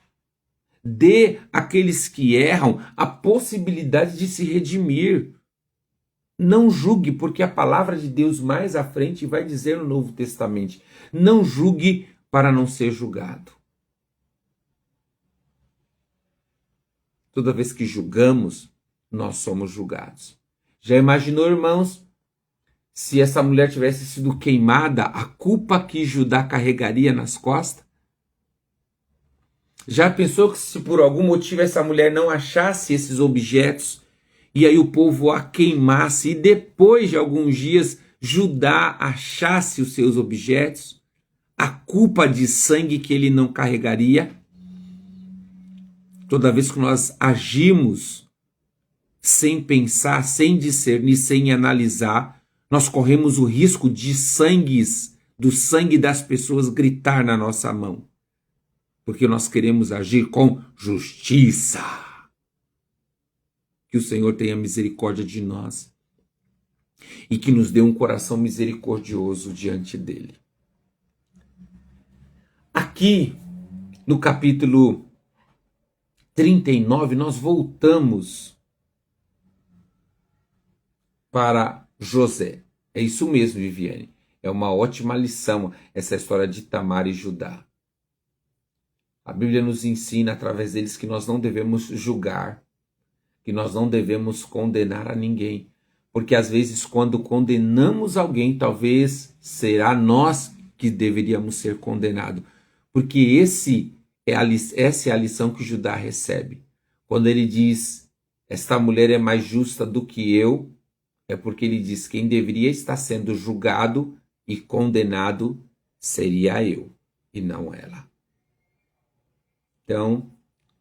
Dê àqueles que erram a possibilidade de se redimir. Não julgue, porque a palavra de Deus mais à frente vai dizer no Novo Testamento: não julgue para não ser julgado. Toda vez que julgamos, nós somos julgados. Já imaginou, irmãos, se essa mulher tivesse sido queimada, a culpa que Judá carregaria nas costas? Já pensou que se por algum motivo essa mulher não achasse esses objetos e aí o povo a queimasse e depois de alguns dias Judá achasse os seus objetos? A culpa de sangue que ele não carregaria? Toda vez que nós agimos sem pensar, sem discernir, sem analisar, nós corremos o risco de do sangue das pessoas gritar na nossa mão. Porque nós queremos agir com justiça. Que o Senhor tenha misericórdia de nós e que nos dê um coração misericordioso diante dele. Aqui, no capítulo 39, nós voltamos para José. É isso mesmo, Viviane. É uma ótima lição essa história de Tamar e Judá. A Bíblia nos ensina através deles que nós não devemos julgar, que nós não devemos condenar a ninguém. Porque às vezes quando condenamos alguém, talvez será nós que deveríamos ser condenados. Porque essa é a lição que Judá recebe. Quando ele diz, esta mulher é mais justa do que eu, é porque ele diz, quem deveria estar sendo julgado e condenado seria eu, e não ela. Então,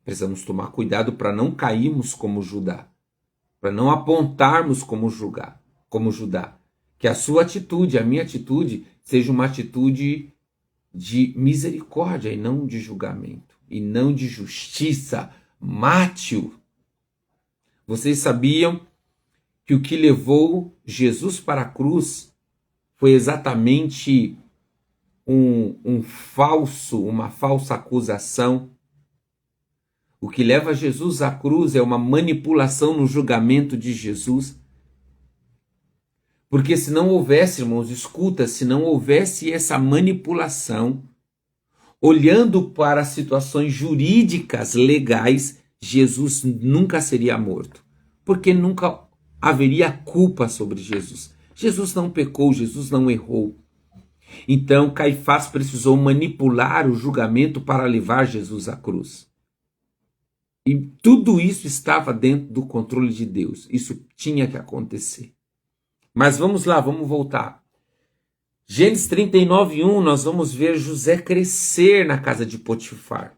precisamos tomar cuidado para não cairmos como Judá, para não apontarmos como Judá. Que a sua atitude, a minha atitude, seja uma atitude de misericórdia e não de julgamento, e não de justiça. Mate-o. Vocês sabiam que o que levou Jesus para a cruz foi exatamente uma falsa acusação? O que leva Jesus à cruz é uma manipulação no julgamento de Jesus. Porque se não houvesse, irmãos, escuta, se não houvesse essa manipulação, olhando para situações jurídicas, legais, Jesus nunca seria morto. Porque nunca haveria culpa sobre Jesus. Jesus não pecou, Jesus não errou. Então Caifás precisou manipular o julgamento para levar Jesus à cruz. E tudo isso estava dentro do controle de Deus. Isso tinha que acontecer. Mas vamos lá, vamos voltar. Gênesis 39:1, nós vamos ver José crescer na casa de Potifar.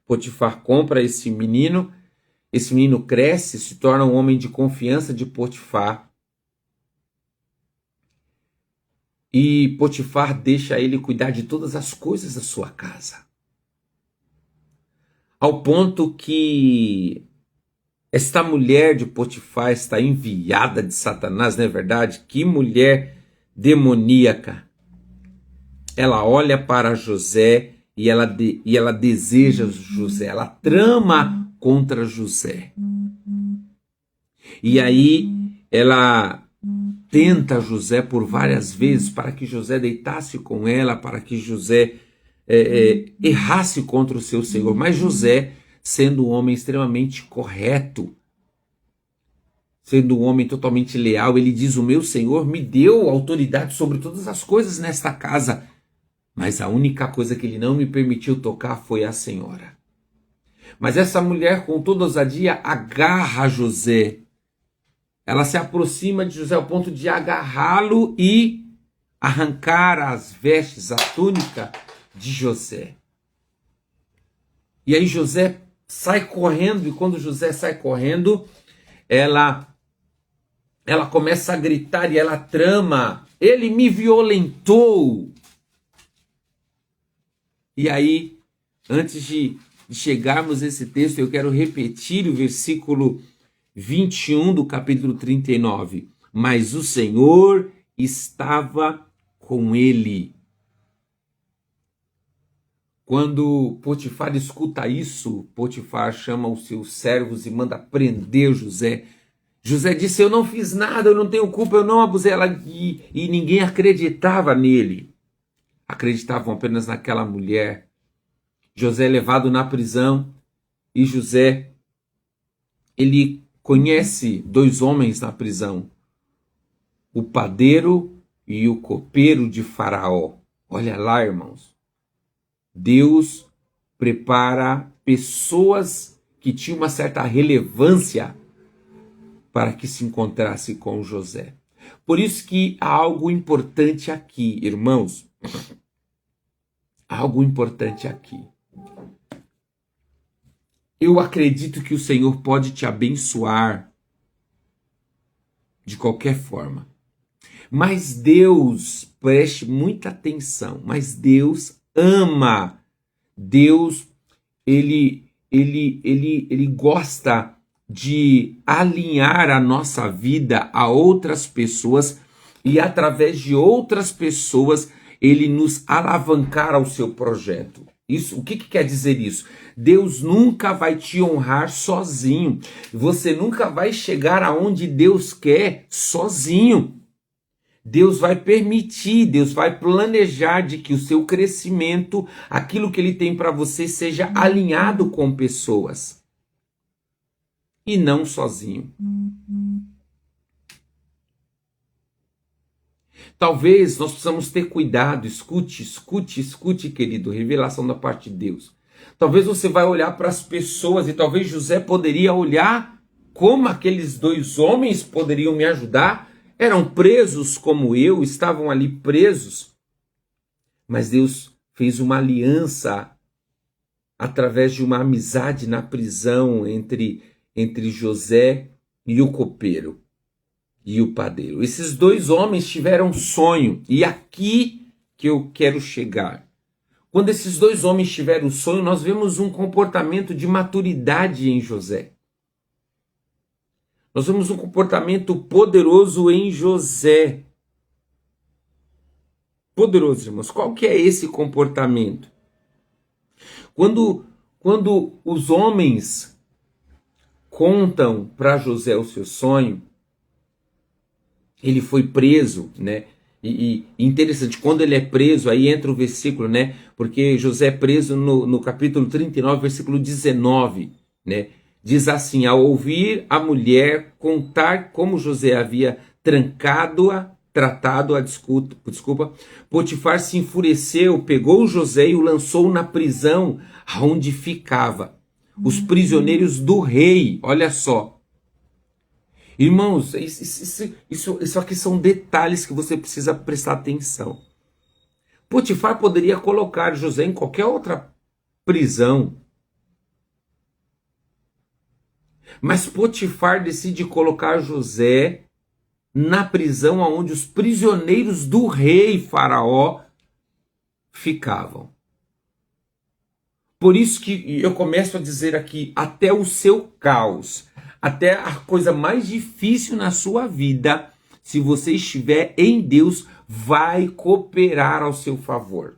Potifar compra esse menino cresce, se torna um homem de confiança de Potifar. E Potifar deixa ele cuidar de todas as coisas da sua casa. Ao ponto que esta mulher de Potifar está enviada de Satanás, não é verdade? Que mulher demoníaca. Ela olha para José e ela deseja José, ela trama contra José. E aí ela tenta José por várias vezes para que José deitasse com ela, para que José errasse contra o seu Senhor. Mas José, sendo um homem extremamente correto, sendo um homem totalmente leal, ele diz: o meu Senhor me deu autoridade sobre todas as coisas nesta casa, mas a única coisa que ele não me permitiu tocar foi a senhora. Mas essa mulher, com toda ousadia, agarra José. Ela se aproxima de José ao ponto de agarrá-lo e arrancar as vestes, a túnica de José. E aí José sai correndo, e quando José sai correndo, ela começa a gritar e ela trama: ele me violentou. E aí, antes de chegarmos a esse texto, eu quero repetir o versículo 21 do capítulo 39. Mas o Senhor estava com ele. Quando Potifar escuta isso, Potifar chama os seus servos e manda prender José. José disse: eu não fiz nada, eu não tenho culpa, eu não abusei. E ninguém acreditava nele. Acreditavam apenas naquela mulher. José é levado na prisão e José, ele conhece dois homens na prisão, o padeiro e o copeiro de Faraó. Olha lá, irmãos, Deus prepara pessoas que tinham uma certa relevância para que se encontrasse com José. Por isso que há algo importante aqui, irmãos. Algo importante aqui. Eu acredito que o Senhor pode te abençoar de qualquer forma. Mas Deus, preste muita atenção, mas Deus ama. Deus, ele gosta de alinhar a nossa vida a outras pessoas e através de outras pessoas ele nos alavancar ao seu projeto. Isso, o que quer dizer isso? Deus nunca vai te honrar sozinho. Você nunca vai chegar aonde Deus quer sozinho. Deus vai permitir, Deus vai planejar de que o seu crescimento, aquilo que Ele tem para você, seja alinhado com pessoas. E não sozinho. Talvez nós precisamos ter cuidado, escute, querido, revelação da parte de Deus. Talvez você vai olhar para as pessoas e talvez José poderia olhar como aqueles dois homens poderiam me ajudar. Eram presos como eu, estavam ali presos. Mas Deus fez uma aliança através de uma amizade na prisão entre José e o copeiro e o padeiro. Esses dois homens tiveram um sonho, e aqui que eu quero chegar. Quando esses dois homens tiveram um sonho, nós vemos um comportamento de maturidade em José. Nós vemos um comportamento poderoso em José. Poderoso, irmãos. Qual que é esse comportamento? Quando os homens contam para José o seu sonho, ele foi preso, né? E interessante, quando ele é preso, aí entra o versículo, né? Porque José é preso no capítulo 39, versículo 19, né? Diz assim: ao ouvir a mulher contar como José havia tratado, Potifar se enfureceu, pegou José e o lançou na prisão, onde ficava os prisioneiros do rei. Olha só. Irmãos, isso aqui são detalhes que você precisa prestar atenção. Potifar poderia colocar José em qualquer outra prisão, mas Potifar decide colocar José na prisão onde os prisioneiros do rei Faraó ficavam. Por isso que eu começo a dizer aqui, até o seu caos, até a coisa mais difícil na sua vida, se você estiver em Deus, vai cooperar ao seu favor.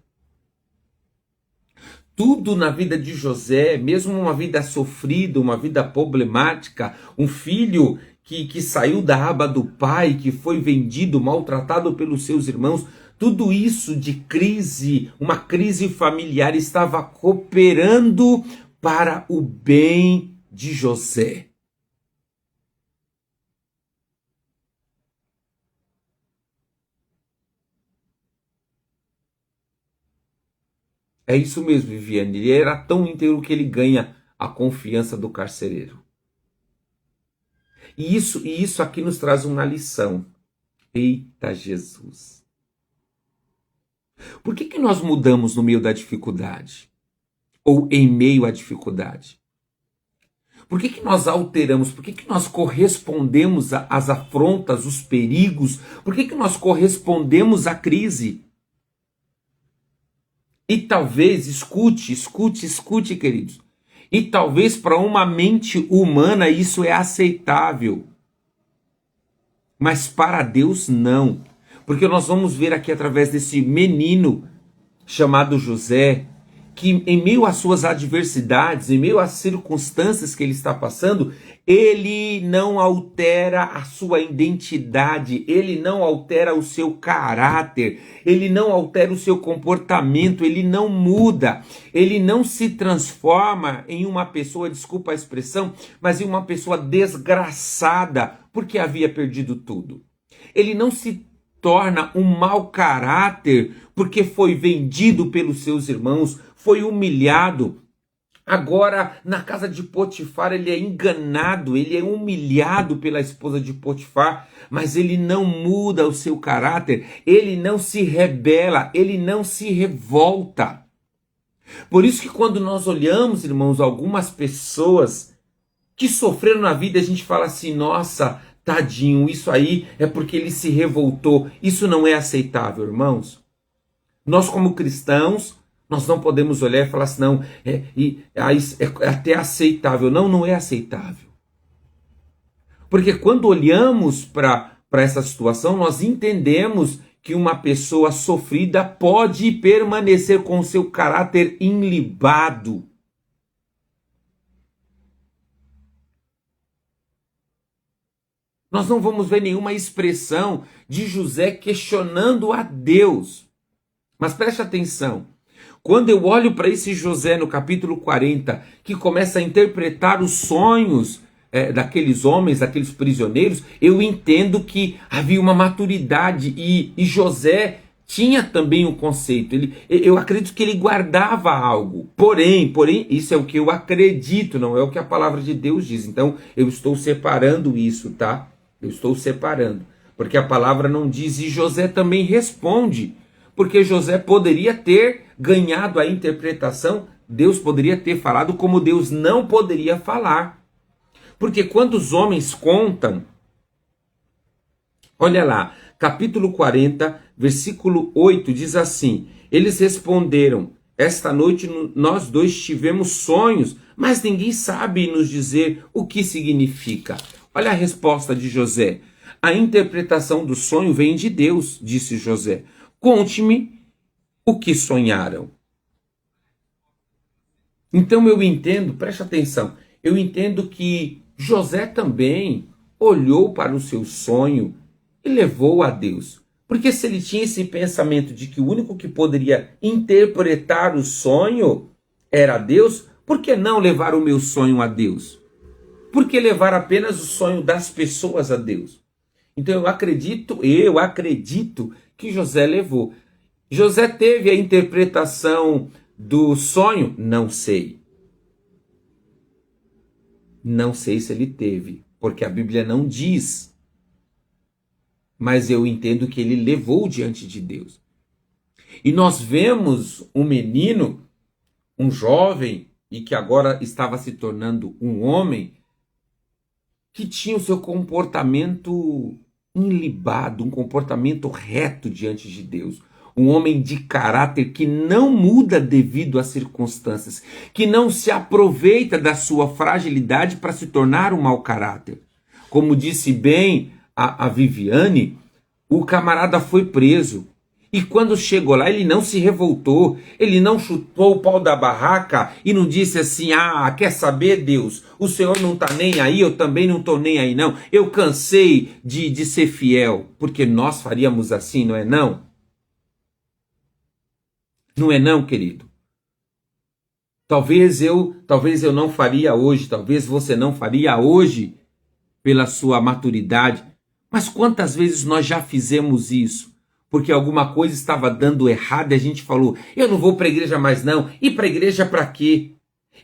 Tudo na vida de José, mesmo uma vida sofrida, uma vida problemática, um filho que saiu da aba do pai, que foi vendido, maltratado pelos seus irmãos, tudo isso de crise, uma crise familiar, estava cooperando para o bem de José. É isso mesmo, Viviane. Ele era tão íntegro que ele ganha a confiança do carcereiro. E isso aqui nos traz uma lição. Eita Jesus! Por que nós mudamos no meio da dificuldade? Ou em meio à dificuldade? Por que nós alteramos? Por que nós correspondemos às afrontas, os perigos? Por que nós correspondemos à crise? E talvez, escute, queridos. E talvez para uma mente humana isso é aceitável. Mas para Deus não. Porque nós vamos ver aqui através desse menino chamado José, que em meio às suas adversidades, em meio às circunstâncias que ele está passando, ele não altera a sua identidade, ele não altera o seu caráter, ele não altera o seu comportamento, ele não muda, ele não se transforma em uma pessoa, desculpa a expressão, mas em uma pessoa desgraçada, porque havia perdido tudo. Ele não se torna um mau caráter porque foi vendido pelos seus irmãos, foi humilhado. Agora, na casa de Potifar, ele é enganado, ele é humilhado pela esposa de Potifar, mas ele não muda o seu caráter, ele não se rebela, ele não se revolta. Por isso que quando nós olhamos, irmãos, algumas pessoas que sofreram na vida, a gente fala assim, nossa, tadinho, isso aí é porque ele se revoltou. Isso não é aceitável, irmãos. Nós como cristãos, nós não podemos olhar e falar assim, não, é até aceitável. Não, não é aceitável. Porque quando olhamos para essa situação, nós entendemos que uma pessoa sofrida pode permanecer com seu caráter ilibado. Nós não vamos ver nenhuma expressão de José questionando a Deus. Mas preste atenção. Quando eu olho para esse José no capítulo 40, que começa a interpretar os sonhos daqueles homens, daqueles prisioneiros, eu entendo que havia uma maturidade e José tinha também um conceito. Eu acredito que ele guardava algo. Porém, isso é o que eu acredito, não é o que a palavra de Deus diz. Então, eu estou separando isso, tá? Eu estou separando. Porque a palavra não diz e José também responde. Porque José poderia ter ganhado a interpretação, Deus poderia ter falado como Deus não poderia falar. Porque quando os homens contam, olha lá, capítulo 40, versículo 8, diz assim, eles responderam, esta noite nós dois tivemos sonhos, mas ninguém sabe nos dizer o que significa. Olha a resposta de José, a interpretação do sonho vem de Deus, disse José. Conte-me o que sonharam. Então eu entendo, preste atenção, eu entendo que José também olhou para o seu sonho e levou a Deus. Porque se ele tinha esse pensamento de que o único que poderia interpretar o sonho era Deus, por que não levar o meu sonho a Deus? Por que levar apenas o sonho das pessoas a Deus? Então eu acredito que José levou. José teve a interpretação do sonho? Não sei. Não sei se ele teve. porque a Bíblia não diz. Mas eu entendo que ele levou diante de Deus. E nós vemos um menino, um jovem, e que agora estava se tornando um homem, que tinha o seu comportamento ilibado, um comportamento reto diante de Deus. Um homem de caráter que não muda devido às circunstâncias, que não se aproveita da sua fragilidade para se tornar um mau caráter. Como disse bem a Viviane, o camarada foi preso. E quando chegou lá, ele não se revoltou, ele não chutou o pau da barraca e não disse assim: quer saber, Deus, o Senhor não está nem aí, eu também não estou nem aí não, eu cansei de ser fiel, porque nós faríamos assim, não é não? Não é não, querido? Talvez eu não faria hoje, talvez você não faria hoje pela sua maturidade, mas quantas vezes nós já fizemos isso? Porque alguma coisa estava dando errado e a gente falou: eu não vou para a igreja mais não. E para a igreja para quê?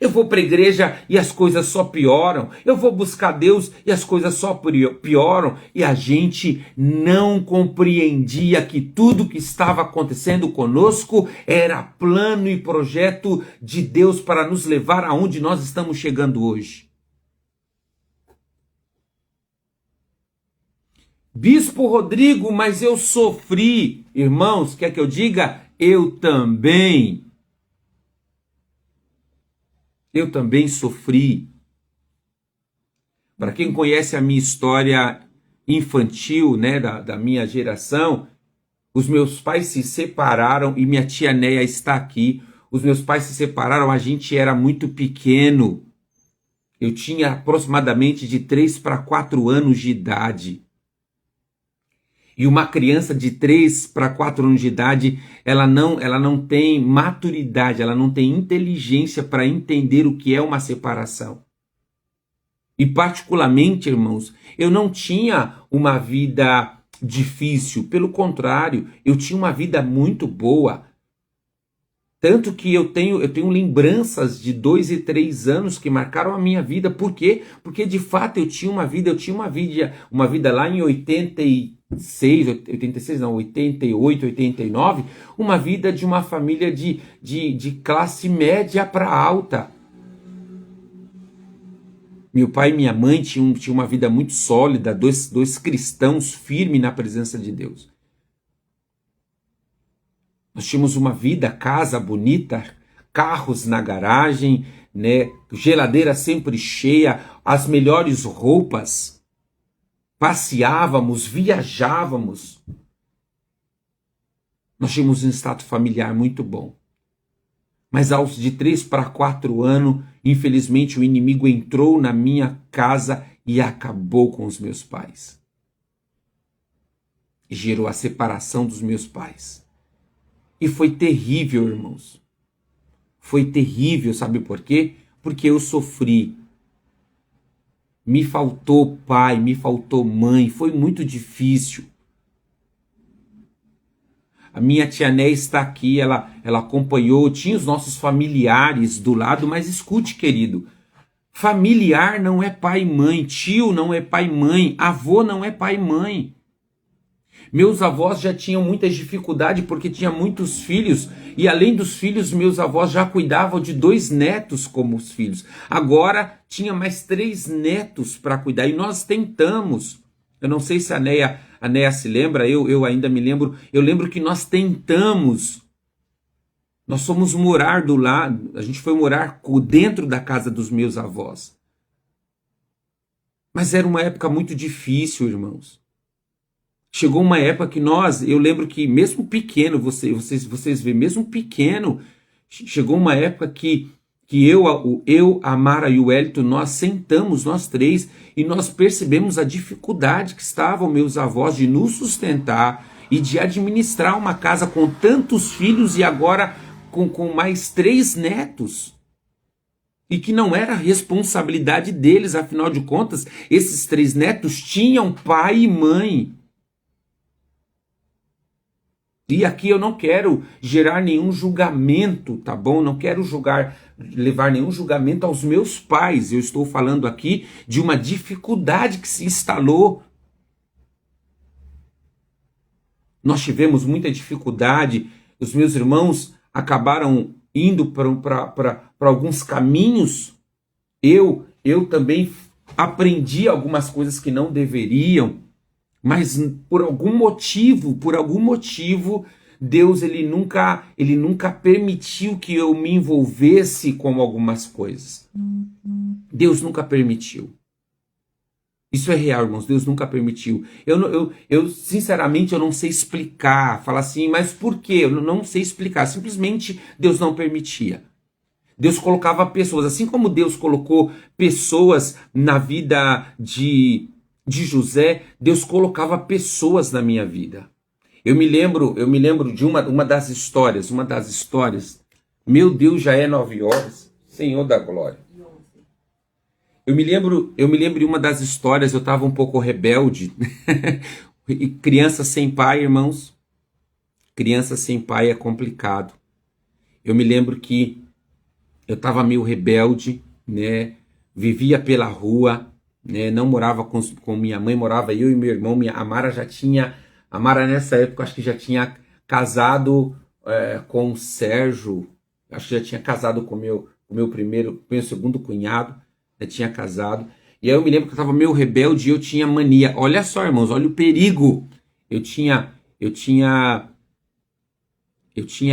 Eu vou para a igreja e as coisas só pioram. Eu vou buscar Deus e as coisas só pioram. E a gente não compreendia que tudo que estava acontecendo conosco era plano e projeto de Deus para nos levar aonde nós estamos chegando hoje. Bispo Rodrigo, mas eu sofri. Irmãos, quer que eu diga? Eu também. Eu também sofri. Para quem conhece a minha história infantil, né, da minha geração, os meus pais se separaram e minha tia Neia está aqui. Os meus pais se separaram, a gente era muito pequeno. Eu tinha aproximadamente de 3 para 4 anos de idade. E uma criança de 3 para 4 anos de idade, ela não tem maturidade, ela não tem inteligência para entender o que é uma separação. E particularmente, irmãos, eu não tinha uma vida difícil, pelo contrário, eu tinha uma vida muito boa. Tanto que eu tenho lembranças de 2 e 3 anos que marcaram a minha vida. Por quê? Porque de fato eu tinha uma vida lá em 88, 89, uma vida de uma família de classe média para alta. Meu pai e minha mãe tinham uma vida muito sólida, dois cristãos firmes na presença de Deus. Nós tínhamos uma vida, casa bonita, carros na garagem, né? Geladeira sempre cheia, as melhores roupas. Passeávamos, viajávamos. Nós tínhamos um status familiar muito bom. Mas aos de 3 para 4 anos, infelizmente o inimigo entrou na minha casa e acabou com os meus pais. E gerou a separação dos meus pais. E foi terrível, irmãos. Foi terrível, sabe por quê? Porque eu sofri. Me faltou pai, me faltou mãe, foi muito difícil. A minha tia Né está aqui, ela acompanhou, tinha os nossos familiares do lado, mas escute, querido, familiar não é pai e mãe, tio não é pai e mãe, avô não é pai e mãe. Meus avós já tinham muitas dificuldades porque tinha muitos filhos e além dos filhos, meus avós já cuidavam de 2 netos como os filhos. Agora tinha mais 3 netos para cuidar e nós tentamos. Eu não sei se a Neia se lembra, eu ainda me lembro. Eu lembro que nós tentamos. Nós fomos morar do lado, a gente foi morar dentro da casa dos meus avós. Mas era uma época muito difícil, irmãos. Chegou uma época que eu lembro que mesmo pequeno, vocês veem, mesmo pequeno, chegou uma época que eu, a Mara e o Wellington, nós sentamos, nós 3, e nós percebemos a dificuldade que estavam meus avós de nos sustentar e de administrar uma casa com tantos filhos e agora com mais 3 netos. E que não era responsabilidade deles, afinal de contas, esses 3 netos tinham pai e mãe. E aqui eu não quero gerar nenhum julgamento, tá bom? Não quero levar nenhum julgamento aos meus pais. Eu estou falando aqui de uma dificuldade que se instalou. Nós tivemos muita dificuldade, os meus irmãos acabaram indo para alguns caminhos. Eu também aprendi algumas coisas que não deveriam. Mas por algum motivo, Deus ele nunca permitiu que eu me envolvesse com algumas coisas. Deus nunca permitiu. Isso é real, irmãos. Deus nunca permitiu. Eu sinceramente, eu não sei explicar. Falar assim, mas por quê? Eu não sei explicar. Simplesmente Deus não permitia. Deus colocava pessoas, assim como Deus colocou pessoas na vida de José, Deus colocava pessoas na minha vida. Eu me lembro de uma das histórias. Meu Deus, já é 9 horas. Senhor da glória. Eu me lembro de uma das histórias, eu estava um pouco rebelde. Criança sem pai, irmãos. Criança sem pai é complicado. Eu me lembro que eu estava meio rebelde, né? Vivia pela rua, né? Não morava com minha mãe, morava eu e meu irmão. A Mara nessa época acho que já tinha casado com o Sérgio. Acho que já tinha casado com meu segundo cunhado. Já tinha casado. E aí eu me lembro que eu estava meio rebelde e eu tinha mania. Olha só, irmãos, olha o perigo. Eu tinha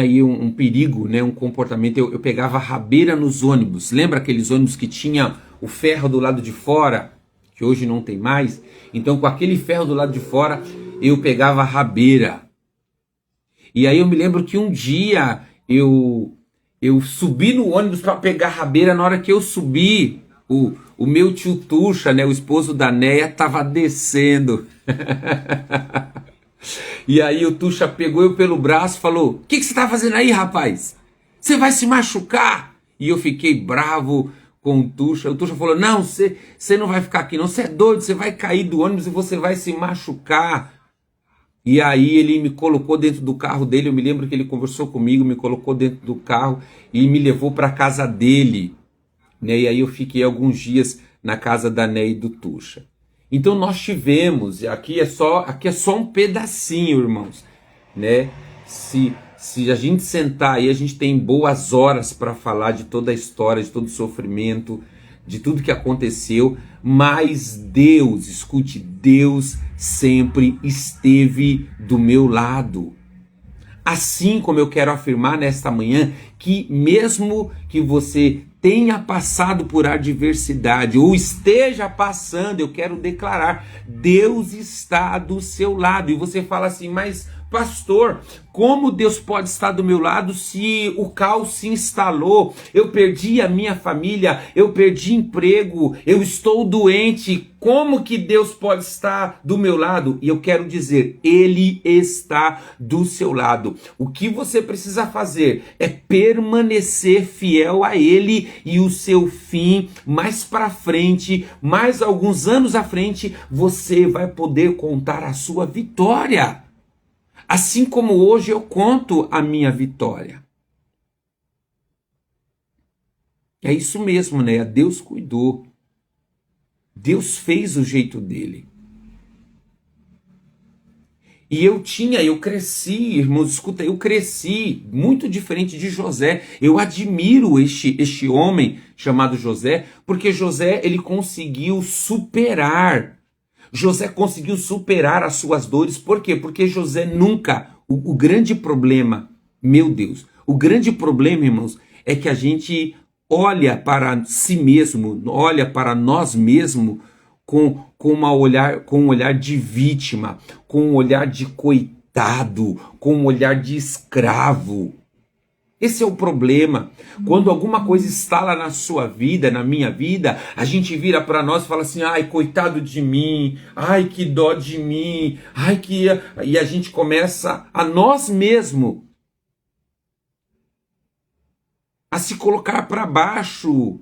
aí um perigo, né, um comportamento. Eu pegava rabeira nos ônibus. Lembra aqueles ônibus que tinha o ferro do lado de fora? Que hoje não tem mais. Então, com aquele ferro do lado de fora, eu pegava rabeira. E aí eu me lembro que um dia eu subi no ônibus para pegar rabeira. Na hora que eu subi, o meu tio Tuxa, né, o esposo da Neia, estava descendo. E aí o Tuxa pegou eu pelo braço e falou: o que você está fazendo aí, rapaz? Você vai se machucar. E eu fiquei bravo com o Tuxa. O Tuxa falou: não, você não vai ficar aqui não, você é doido, você vai cair do ônibus e você vai se machucar. E aí ele me colocou dentro do carro dele. Eu me lembro que ele conversou comigo, me colocou dentro do carro e me levou para a casa dele, né? E aí eu fiquei alguns dias na casa da Ney e do Tuxa. Então nós tivemos, aqui é só um pedacinho, irmãos, né? Se a gente sentar aí, a gente tem boas horas para falar de toda a história, de todo o sofrimento, de tudo que aconteceu, mas Deus, escute, Deus sempre esteve do meu lado. Assim como eu quero afirmar nesta manhã que mesmo que você tenha passado por adversidade ou esteja passando, eu quero declarar, Deus está do seu lado. E você fala assim, mas pastor, como Deus pode estar do meu lado se o caos se instalou? Eu perdi a minha família, eu perdi emprego, eu estou doente. Como que Deus pode estar do meu lado? E eu quero dizer, Ele está do seu lado. O que você precisa fazer é permanecer fiel a Ele e o seu fim mais para frente, mais alguns anos à frente, você vai poder contar a sua vitória. Assim como hoje eu conto a minha vitória. É isso mesmo, né? Deus cuidou. Deus fez o jeito dele. E eu cresci, irmãos, escuta, eu cresci muito diferente de José. Eu admiro este homem chamado José, porque José, ele conseguiu superar. José conseguiu superar as suas dores. Por quê? Porque José nunca... O grande problema, meu Deus, o grande problema, irmãos, é que a gente olha para si mesmo, olha para nós mesmos com um olhar de vítima, com um olhar de coitado, com um olhar de escravo. Esse é o problema. Quando alguma coisa instala na sua vida, na minha vida, a gente vira para nós e fala assim, ai, coitado de mim, ai, que dó de mim, ai, que... E a gente começa a nós mesmos a se colocar para baixo.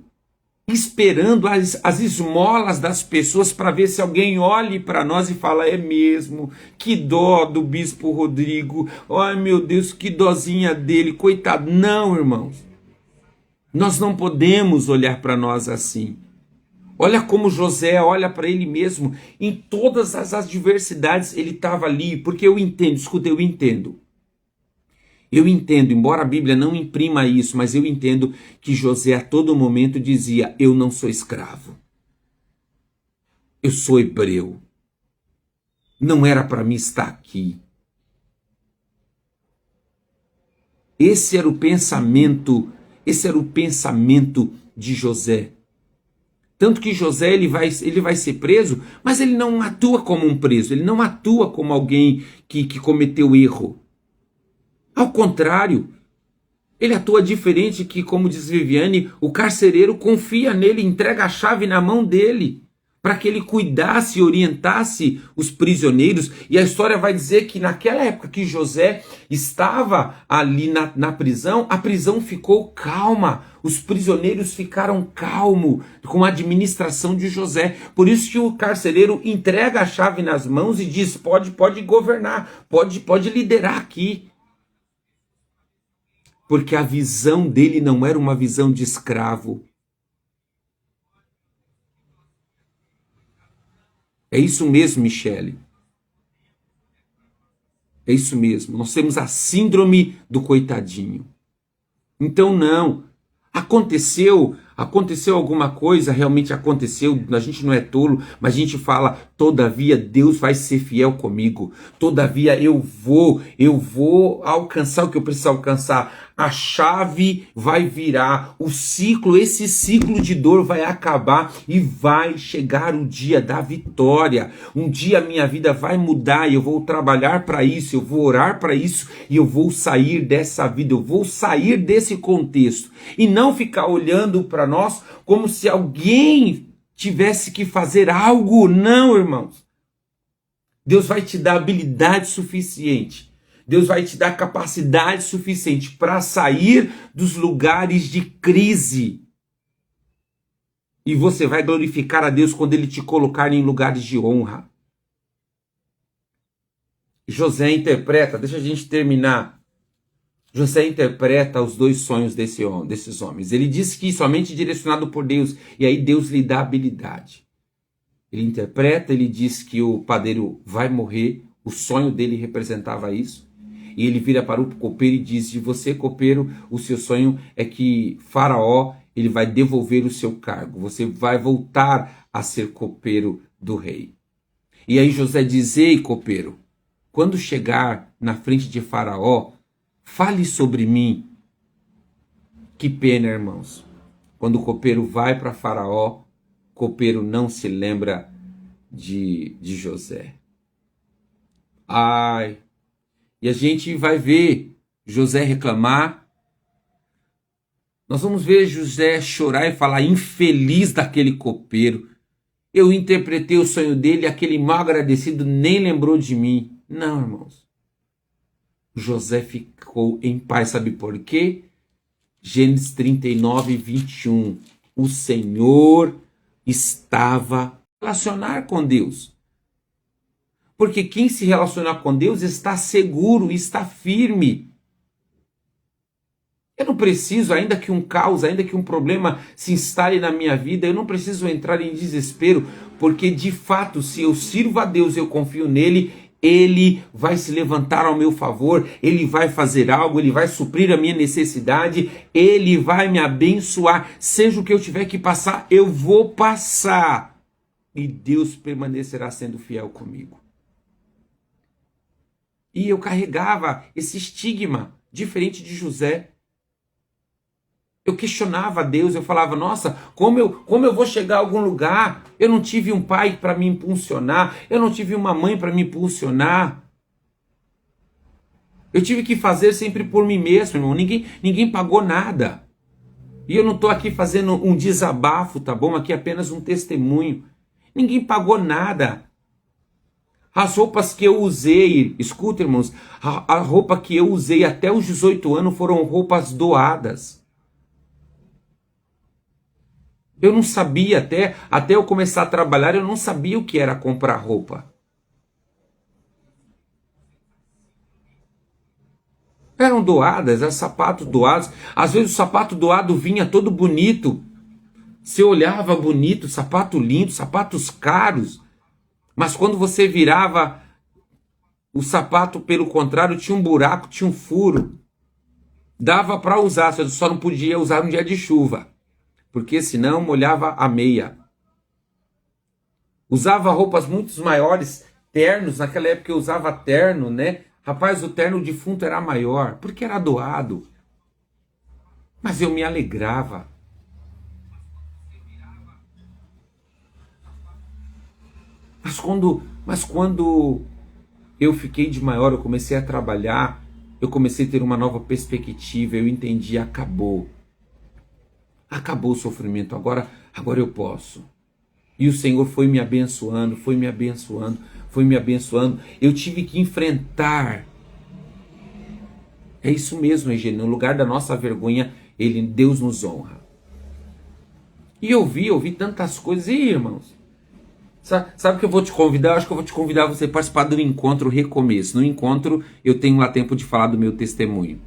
esperando as esmolas das pessoas para ver se alguém olhe para nós e fala, é mesmo, que dó do bispo Rodrigo, ai meu Deus, que dozinha dele, coitado. Não, irmãos, nós não podemos olhar para nós assim. Olha como José olha para ele mesmo, em todas as adversidades ele estava ali, porque eu entendo, escuta, eu entendo. Eu entendo, embora a Bíblia não imprima isso, mas eu entendo que José a todo momento dizia, eu não sou escravo. Eu sou hebreu. Não era para mim estar aqui. Esse era o pensamento de José. Tanto que José ele vai ser preso, mas ele não atua como um preso, ele não atua como alguém que cometeu erro. Ao contrário, ele atua diferente que, como diz Viviane, o carcereiro confia nele, entrega a chave na mão dele, para que ele cuidasse e orientasse os prisioneiros. E a história vai dizer que naquela época que José estava ali na prisão, a prisão ficou calma, os prisioneiros ficaram calmos com a administração de José. Por isso que o carcereiro entrega a chave nas mãos e diz, pode governar, pode liderar aqui. Porque a visão dele não era uma visão de escravo. É isso mesmo, Michele. É isso mesmo. Nós temos a síndrome do coitadinho. Então, não. Aconteceu alguma coisa, realmente aconteceu, a gente não é tolo, mas a gente fala, todavia Deus vai ser fiel comigo, todavia eu vou alcançar o que eu preciso alcançar, a chave vai virar, esse ciclo de dor vai acabar e vai chegar o dia da vitória, um dia a minha vida vai mudar e eu vou trabalhar para isso, eu vou orar para isso e eu vou sair dessa vida, eu vou sair desse contexto e não ficar olhando para nós como se alguém tivesse que fazer algo. Não, irmãos. Deus vai te dar habilidade suficiente. Deus vai te dar capacidade suficiente para sair dos lugares de crise. E você vai glorificar a Deus quando Ele te colocar em lugares de honra. José interpreta, deixa a gente terminar. José interpreta os dois sonhos desses homens. Ele diz que somente direcionado por Deus, e aí Deus lhe dá habilidade. Ele interpreta, ele diz que o padeiro vai morrer, o sonho dele representava isso. E ele vira para o copeiro e diz, de você, copeiro, o seu sonho é que Faraó ele vai devolver o seu cargo. Você vai voltar a ser copeiro do rei. E aí José diz, ei, copeiro, quando chegar na frente de Faraó, fale sobre mim. Que pena, irmãos. Quando o copeiro vai para Faraó, o copeiro não se lembra de José. Ai. E a gente vai ver José reclamar. Nós vamos ver José chorar e falar, infeliz daquele copeiro. Eu interpretei o sonho dele, aquele mal agradecido nem lembrou de mim. Não, irmãos. José ficou em paz, sabe por quê? Gênesis 39, 21. O Senhor estava a relacionar com Deus. Porque quem se relaciona com Deus está seguro, está firme. Eu não preciso, ainda que um caos, ainda que um problema se instale na minha vida, eu não preciso entrar em desespero, porque de fato, se eu sirvo a Deus, eu confio nele, Ele vai se levantar ao meu favor, Ele vai fazer algo, Ele vai suprir a minha necessidade, Ele vai me abençoar, seja o que eu tiver que passar, eu vou passar. E Deus permanecerá sendo fiel comigo. E eu carregava esse estigma, diferente de José. Eu questionava a Deus, eu falava, nossa, como eu vou chegar a algum lugar? Eu não tive um pai para me impulsionar, eu não tive uma mãe para me impulsionar. Eu tive que fazer sempre por mim mesmo, irmão, ninguém pagou nada. E eu não estou aqui fazendo um desabafo, tá bom? Aqui é apenas um testemunho. Ninguém pagou nada. As roupas que eu usei, escuta, irmãos, a roupa que eu usei até os 18 anos foram roupas doadas. Eu não sabia, até eu começar a trabalhar, eu não sabia o que era comprar roupa. Eram doadas, eram sapatos doados. Às vezes o sapato doado vinha todo bonito. Você olhava bonito, sapato lindo, sapatos caros. Mas quando você virava o sapato, pelo contrário, tinha um buraco, tinha um furo. Dava para usar, você só não podia usar no dia de chuva, porque senão molhava a meia. Usava roupas muito maiores, ternos, naquela época eu usava terno, né? Rapaz, o terno defunto era maior, porque era doado. Mas eu me alegrava. Mas quando eu fiquei de maior, eu comecei a trabalhar, eu comecei a ter uma nova perspectiva, eu entendi, acabou. Acabou o sofrimento, agora eu posso. E o Senhor foi me abençoando, foi me abençoando, foi me abençoando. Eu tive que enfrentar. É isso mesmo, Eugênio, no lugar da nossa vergonha, Deus nos honra. E eu vi tantas coisas. E irmãos, sabe que eu vou te convidar? Eu acho que eu vou te convidar a você participar do encontro Recomeço. No encontro eu tenho lá tempo de falar do meu testemunho.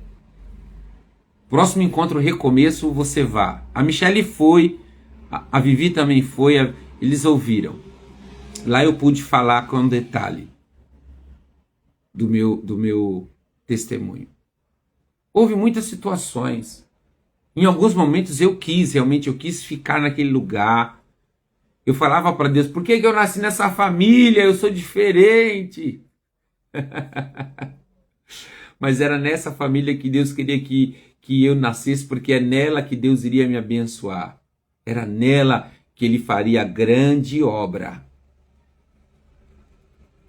Próximo encontro Recomeço você vá. A Michele foi, a Vivi também foi, eles ouviram. Lá eu pude falar com detalhe do meu testemunho. Houve muitas situações. Em alguns momentos eu quis ficar naquele lugar. Eu falava para Deus, por que eu nasci nessa família? Eu sou diferente. Mas era nessa família que Deus queria que eu nascesse, porque é nela que Deus iria me abençoar. Era nela que Ele faria a grande obra.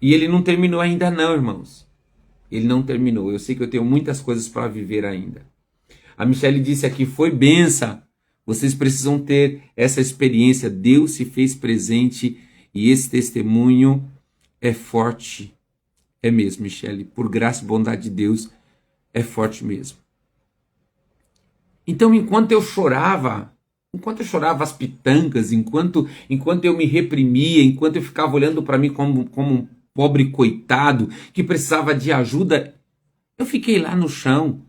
E Ele não terminou ainda não, irmãos. Ele não terminou. Eu sei que eu tenho muitas coisas para viver ainda. A Michele disse aqui, foi bênção. Vocês precisam ter essa experiência. Deus se fez presente e esse testemunho é forte. É mesmo, Michele. Por graça e bondade de Deus, é forte mesmo. Então, enquanto eu chorava as pitangas, enquanto eu me reprimia, enquanto eu ficava olhando para mim como um pobre coitado que precisava de ajuda, eu fiquei lá no chão.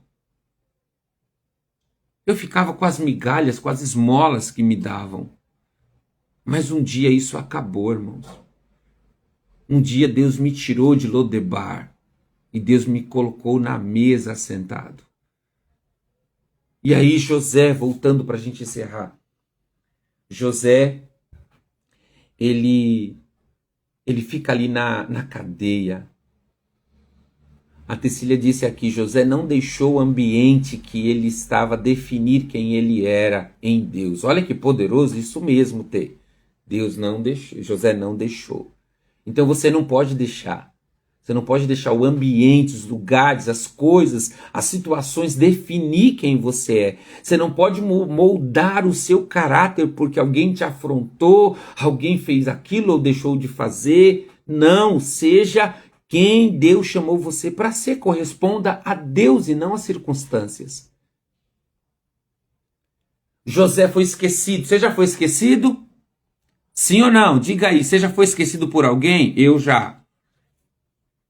Eu ficava com as migalhas, com as esmolas que me davam. Mas um dia isso acabou, irmãos. Um dia Deus me tirou de Lodebar e Deus me colocou na mesa sentado. E aí José, voltando para a gente encerrar. José, ele fica ali na cadeia. A Tecília disse aqui, José não deixou o ambiente que ele estava definir quem ele era em Deus. Olha que poderoso isso mesmo ter. Deus não deixou, José não deixou. Então você não pode deixar. Você não pode deixar o ambiente, os lugares, as coisas, as situações definir quem você é. Você não pode moldar o seu caráter porque alguém te afrontou, alguém fez aquilo ou deixou de fazer. Não, seja quem Deus chamou você para ser. Corresponda a Deus e não às circunstâncias. José foi esquecido. Você já foi esquecido? Sim ou não? Diga aí, você já foi esquecido por alguém? Eu já.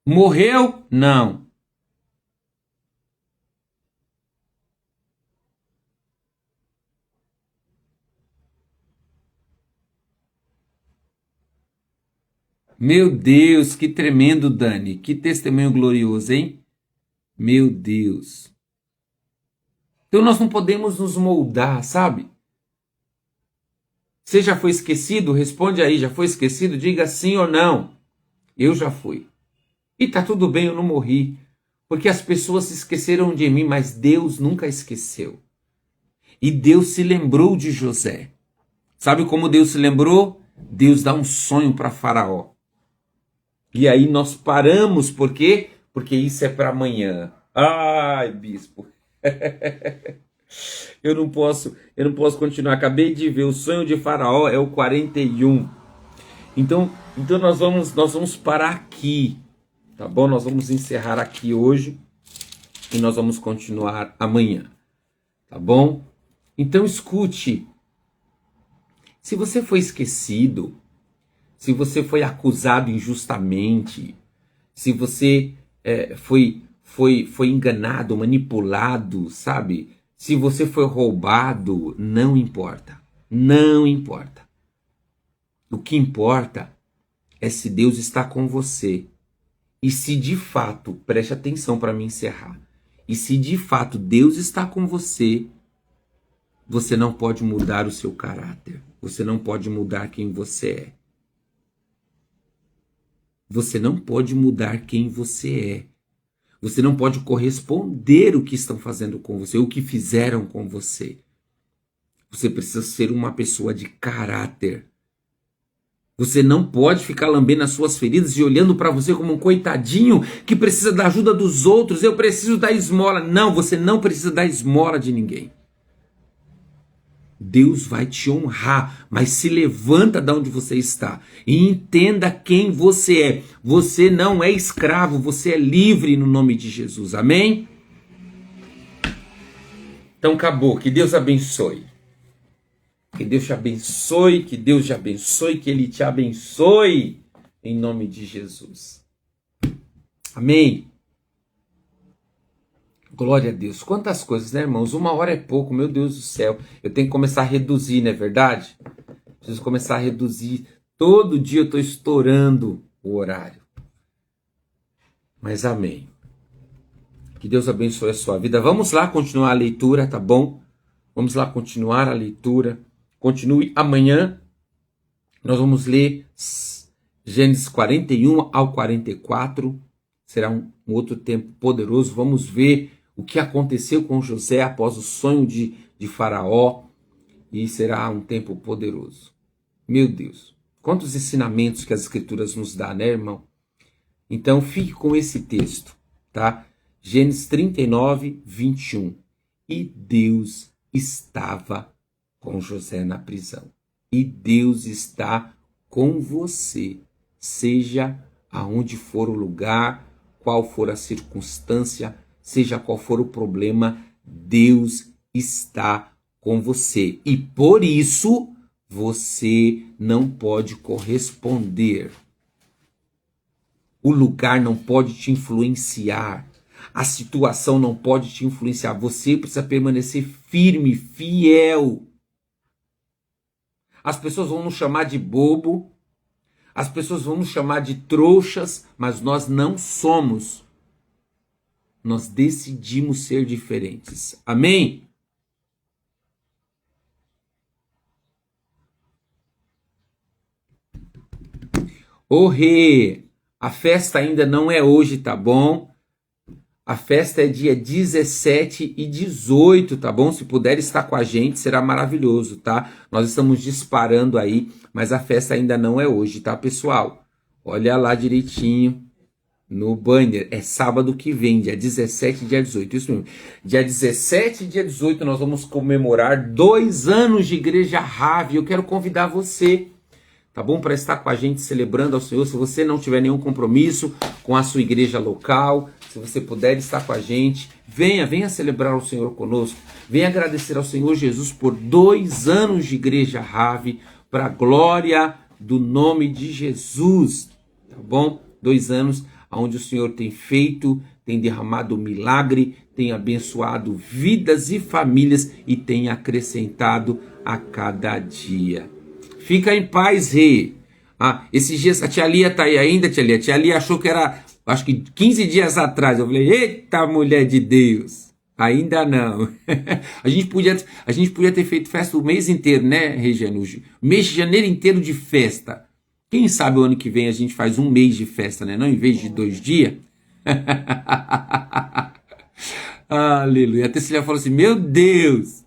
Morreu? Não. Meu Deus, que tremendo, Dani. Que testemunho glorioso, hein? Meu Deus. Então nós não podemos nos moldar, sabe? Você já foi esquecido? Responde aí, já foi esquecido? Diga sim ou não. Eu já fui. E tá tudo bem, eu não morri. Porque as pessoas se esqueceram de mim, mas Deus nunca esqueceu. E Deus se lembrou de José. Sabe como Deus se lembrou? Deus dá um sonho para Faraó. E aí nós paramos, por quê? Porque isso é para amanhã. Ai, bispo. Eu não posso continuar. Acabei de ver, o sonho de Faraó é o 41. Então nós vamos parar aqui, tá bom? Nós vamos encerrar aqui hoje e nós vamos continuar amanhã, tá bom? Então escute. Se você foi esquecido, se você foi acusado injustamente, se você foi enganado, manipulado, sabe? Se você foi roubado, não importa. Não importa. O que importa é se Deus está com você. E se de fato, preste atenção para me encerrar, e se de fato Deus está com você, você não pode mudar o seu caráter. Você não pode mudar quem você é. Você não pode mudar quem você é. Você não pode corresponder o que estão fazendo com você, o que fizeram com você. Você precisa ser uma pessoa de caráter. Você não pode ficar lambendo as suas feridas e olhando para você como um coitadinho que precisa da ajuda dos outros. Eu preciso da esmola. Não, você não precisa da esmola de ninguém. Deus vai te honrar, mas se levanta de onde você está e entenda quem você é. Você não é escravo, você é livre no nome de Jesus. Amém? Então acabou. Que Deus abençoe. Que Deus te abençoe, que Deus te abençoe, que Ele te abençoe, em nome de Jesus. Amém? Glória a Deus. Quantas coisas, né, irmãos? 1 hora é pouco, meu Deus do céu. Eu tenho que começar a reduzir, não é verdade? Preciso começar a reduzir. Todo dia eu estou estourando o horário. Mas amém. Que Deus abençoe a sua vida. Vamos lá continuar a leitura, tá bom? Vamos lá continuar a leitura. Continue amanhã. Nós vamos ler Gênesis 41 ao 44. Será um outro tempo poderoso. Vamos ver o que aconteceu com José após o sonho de Faraó. E será um tempo poderoso. Meu Deus, quantos ensinamentos que as Escrituras nos dão, né, irmão? Então fique com esse texto, tá? Gênesis 39, 21. E Deus estava com José na prisão. E Deus está com você, seja aonde for o lugar, qual for a circunstância, seja qual for o problema, Deus está com você. E por isso você não pode corresponder. O lugar não pode te influenciar. A situação não pode te influenciar. Você precisa permanecer firme, fiel. As pessoas vão nos chamar de bobo, as pessoas vão nos chamar de trouxas, mas nós não somos. Nós decidimos ser diferentes. Amém? Ô rei, a festa ainda não é hoje, tá bom? A festa é dia 17 e 18, tá bom? Se puder estar com a gente, será maravilhoso, tá? Nós estamos disparando aí, mas a festa ainda não é hoje, tá, pessoal? Olha lá direitinho no banner. É sábado que vem, dia 17 e dia 18. Isso mesmo. Dia 17 e dia 18 nós vamos comemorar 2 anos de Igreja Rave. Eu quero convidar você, tá bom? Para estar com a gente celebrando ao Senhor. Se você não tiver nenhum compromisso com a sua igreja local, se você puder estar com a gente, venha celebrar o Senhor conosco. Venha agradecer ao Senhor Jesus por 2 anos de Igreja Rave, para a glória do nome de Jesus, tá bom? 2 anos onde o Senhor tem feito, tem derramado milagre, tem abençoado vidas e famílias e tem acrescentado a cada dia. Fica em paz, rei. Esses dias a tia Lia tá aí ainda, tia Lia. A tia Lia achou que era, acho que 15 dias atrás. Eu falei, eita, mulher de Deus. Ainda não. A gente podia ter feito festa o mês inteiro, né, Regiane? O mês de janeiro inteiro de festa. Quem sabe o ano que vem a gente faz um mês de festa, né? Não em vez de 2 dias. Aleluia. A Tecília falou assim, meu Deus.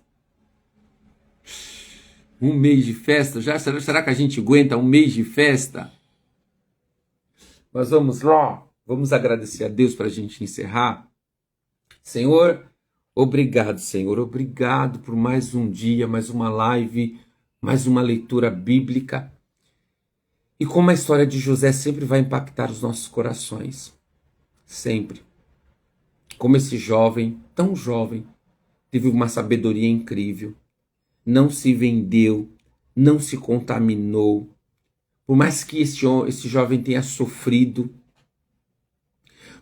Um mês de festa? Será que a gente aguenta um mês de festa? Mas vamos lá. Vamos agradecer a Deus para a gente encerrar. Senhor, obrigado, Senhor. Obrigado por mais um dia, mais uma live, mais uma leitura bíblica. E como a história de José sempre vai impactar os nossos corações. Sempre. Como esse jovem, tão jovem, teve uma sabedoria incrível. Não se vendeu, não se contaminou. Por mais que esse jovem tenha sofrido,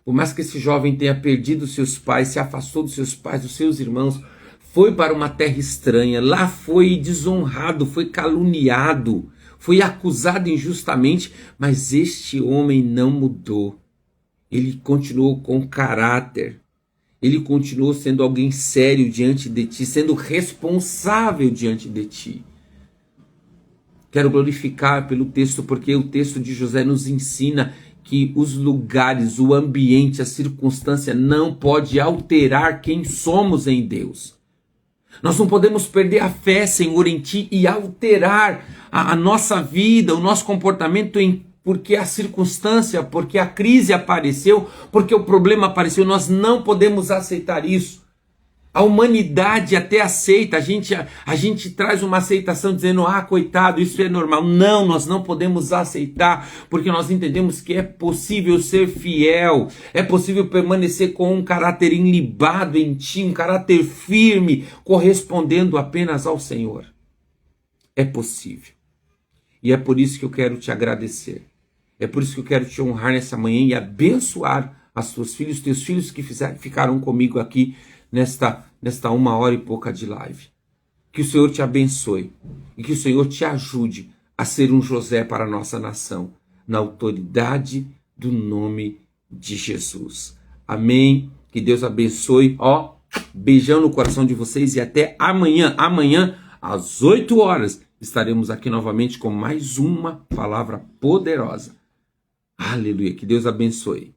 por mais que esse jovem tenha perdido seus pais, se afastou dos seus pais, dos seus irmãos, foi para uma terra estranha, lá foi desonrado, foi caluniado, foi acusado injustamente, mas este homem não mudou. Ele continuou com caráter, ele continuou sendo alguém sério diante de ti, sendo responsável diante de ti. Quero glorificar pelo texto, porque o texto de José nos ensina que os lugares, o ambiente, a circunstância não pode alterar quem somos em Deus. Nós não podemos perder a fé, Senhor, em Ti e alterar a nossa vida, o nosso comportamento porque a circunstância, porque a crise apareceu, porque o problema apareceu. Nós não podemos aceitar isso. A humanidade até aceita, a gente traz uma aceitação dizendo, coitado, isso é normal. Não, nós não podemos aceitar, porque nós entendemos que é possível ser fiel, é possível permanecer com um caráter enlibado em ti, um caráter firme, correspondendo apenas ao Senhor. É possível. E é por isso que eu quero te agradecer. É por isso que eu quero te honrar nessa manhã e abençoar as tuas filhas, os teus filhos que ficaram comigo aqui nesta 1 hora e pouca de live. Que o Senhor te abençoe e que o Senhor te ajude a ser um José para a nossa nação, na autoridade do nome de Jesus. Amém. Que Deus abençoe. Beijão no coração de vocês e até amanhã. Amanhã, às 8 horas, estaremos aqui novamente com mais uma palavra poderosa. Aleluia. Que Deus abençoe.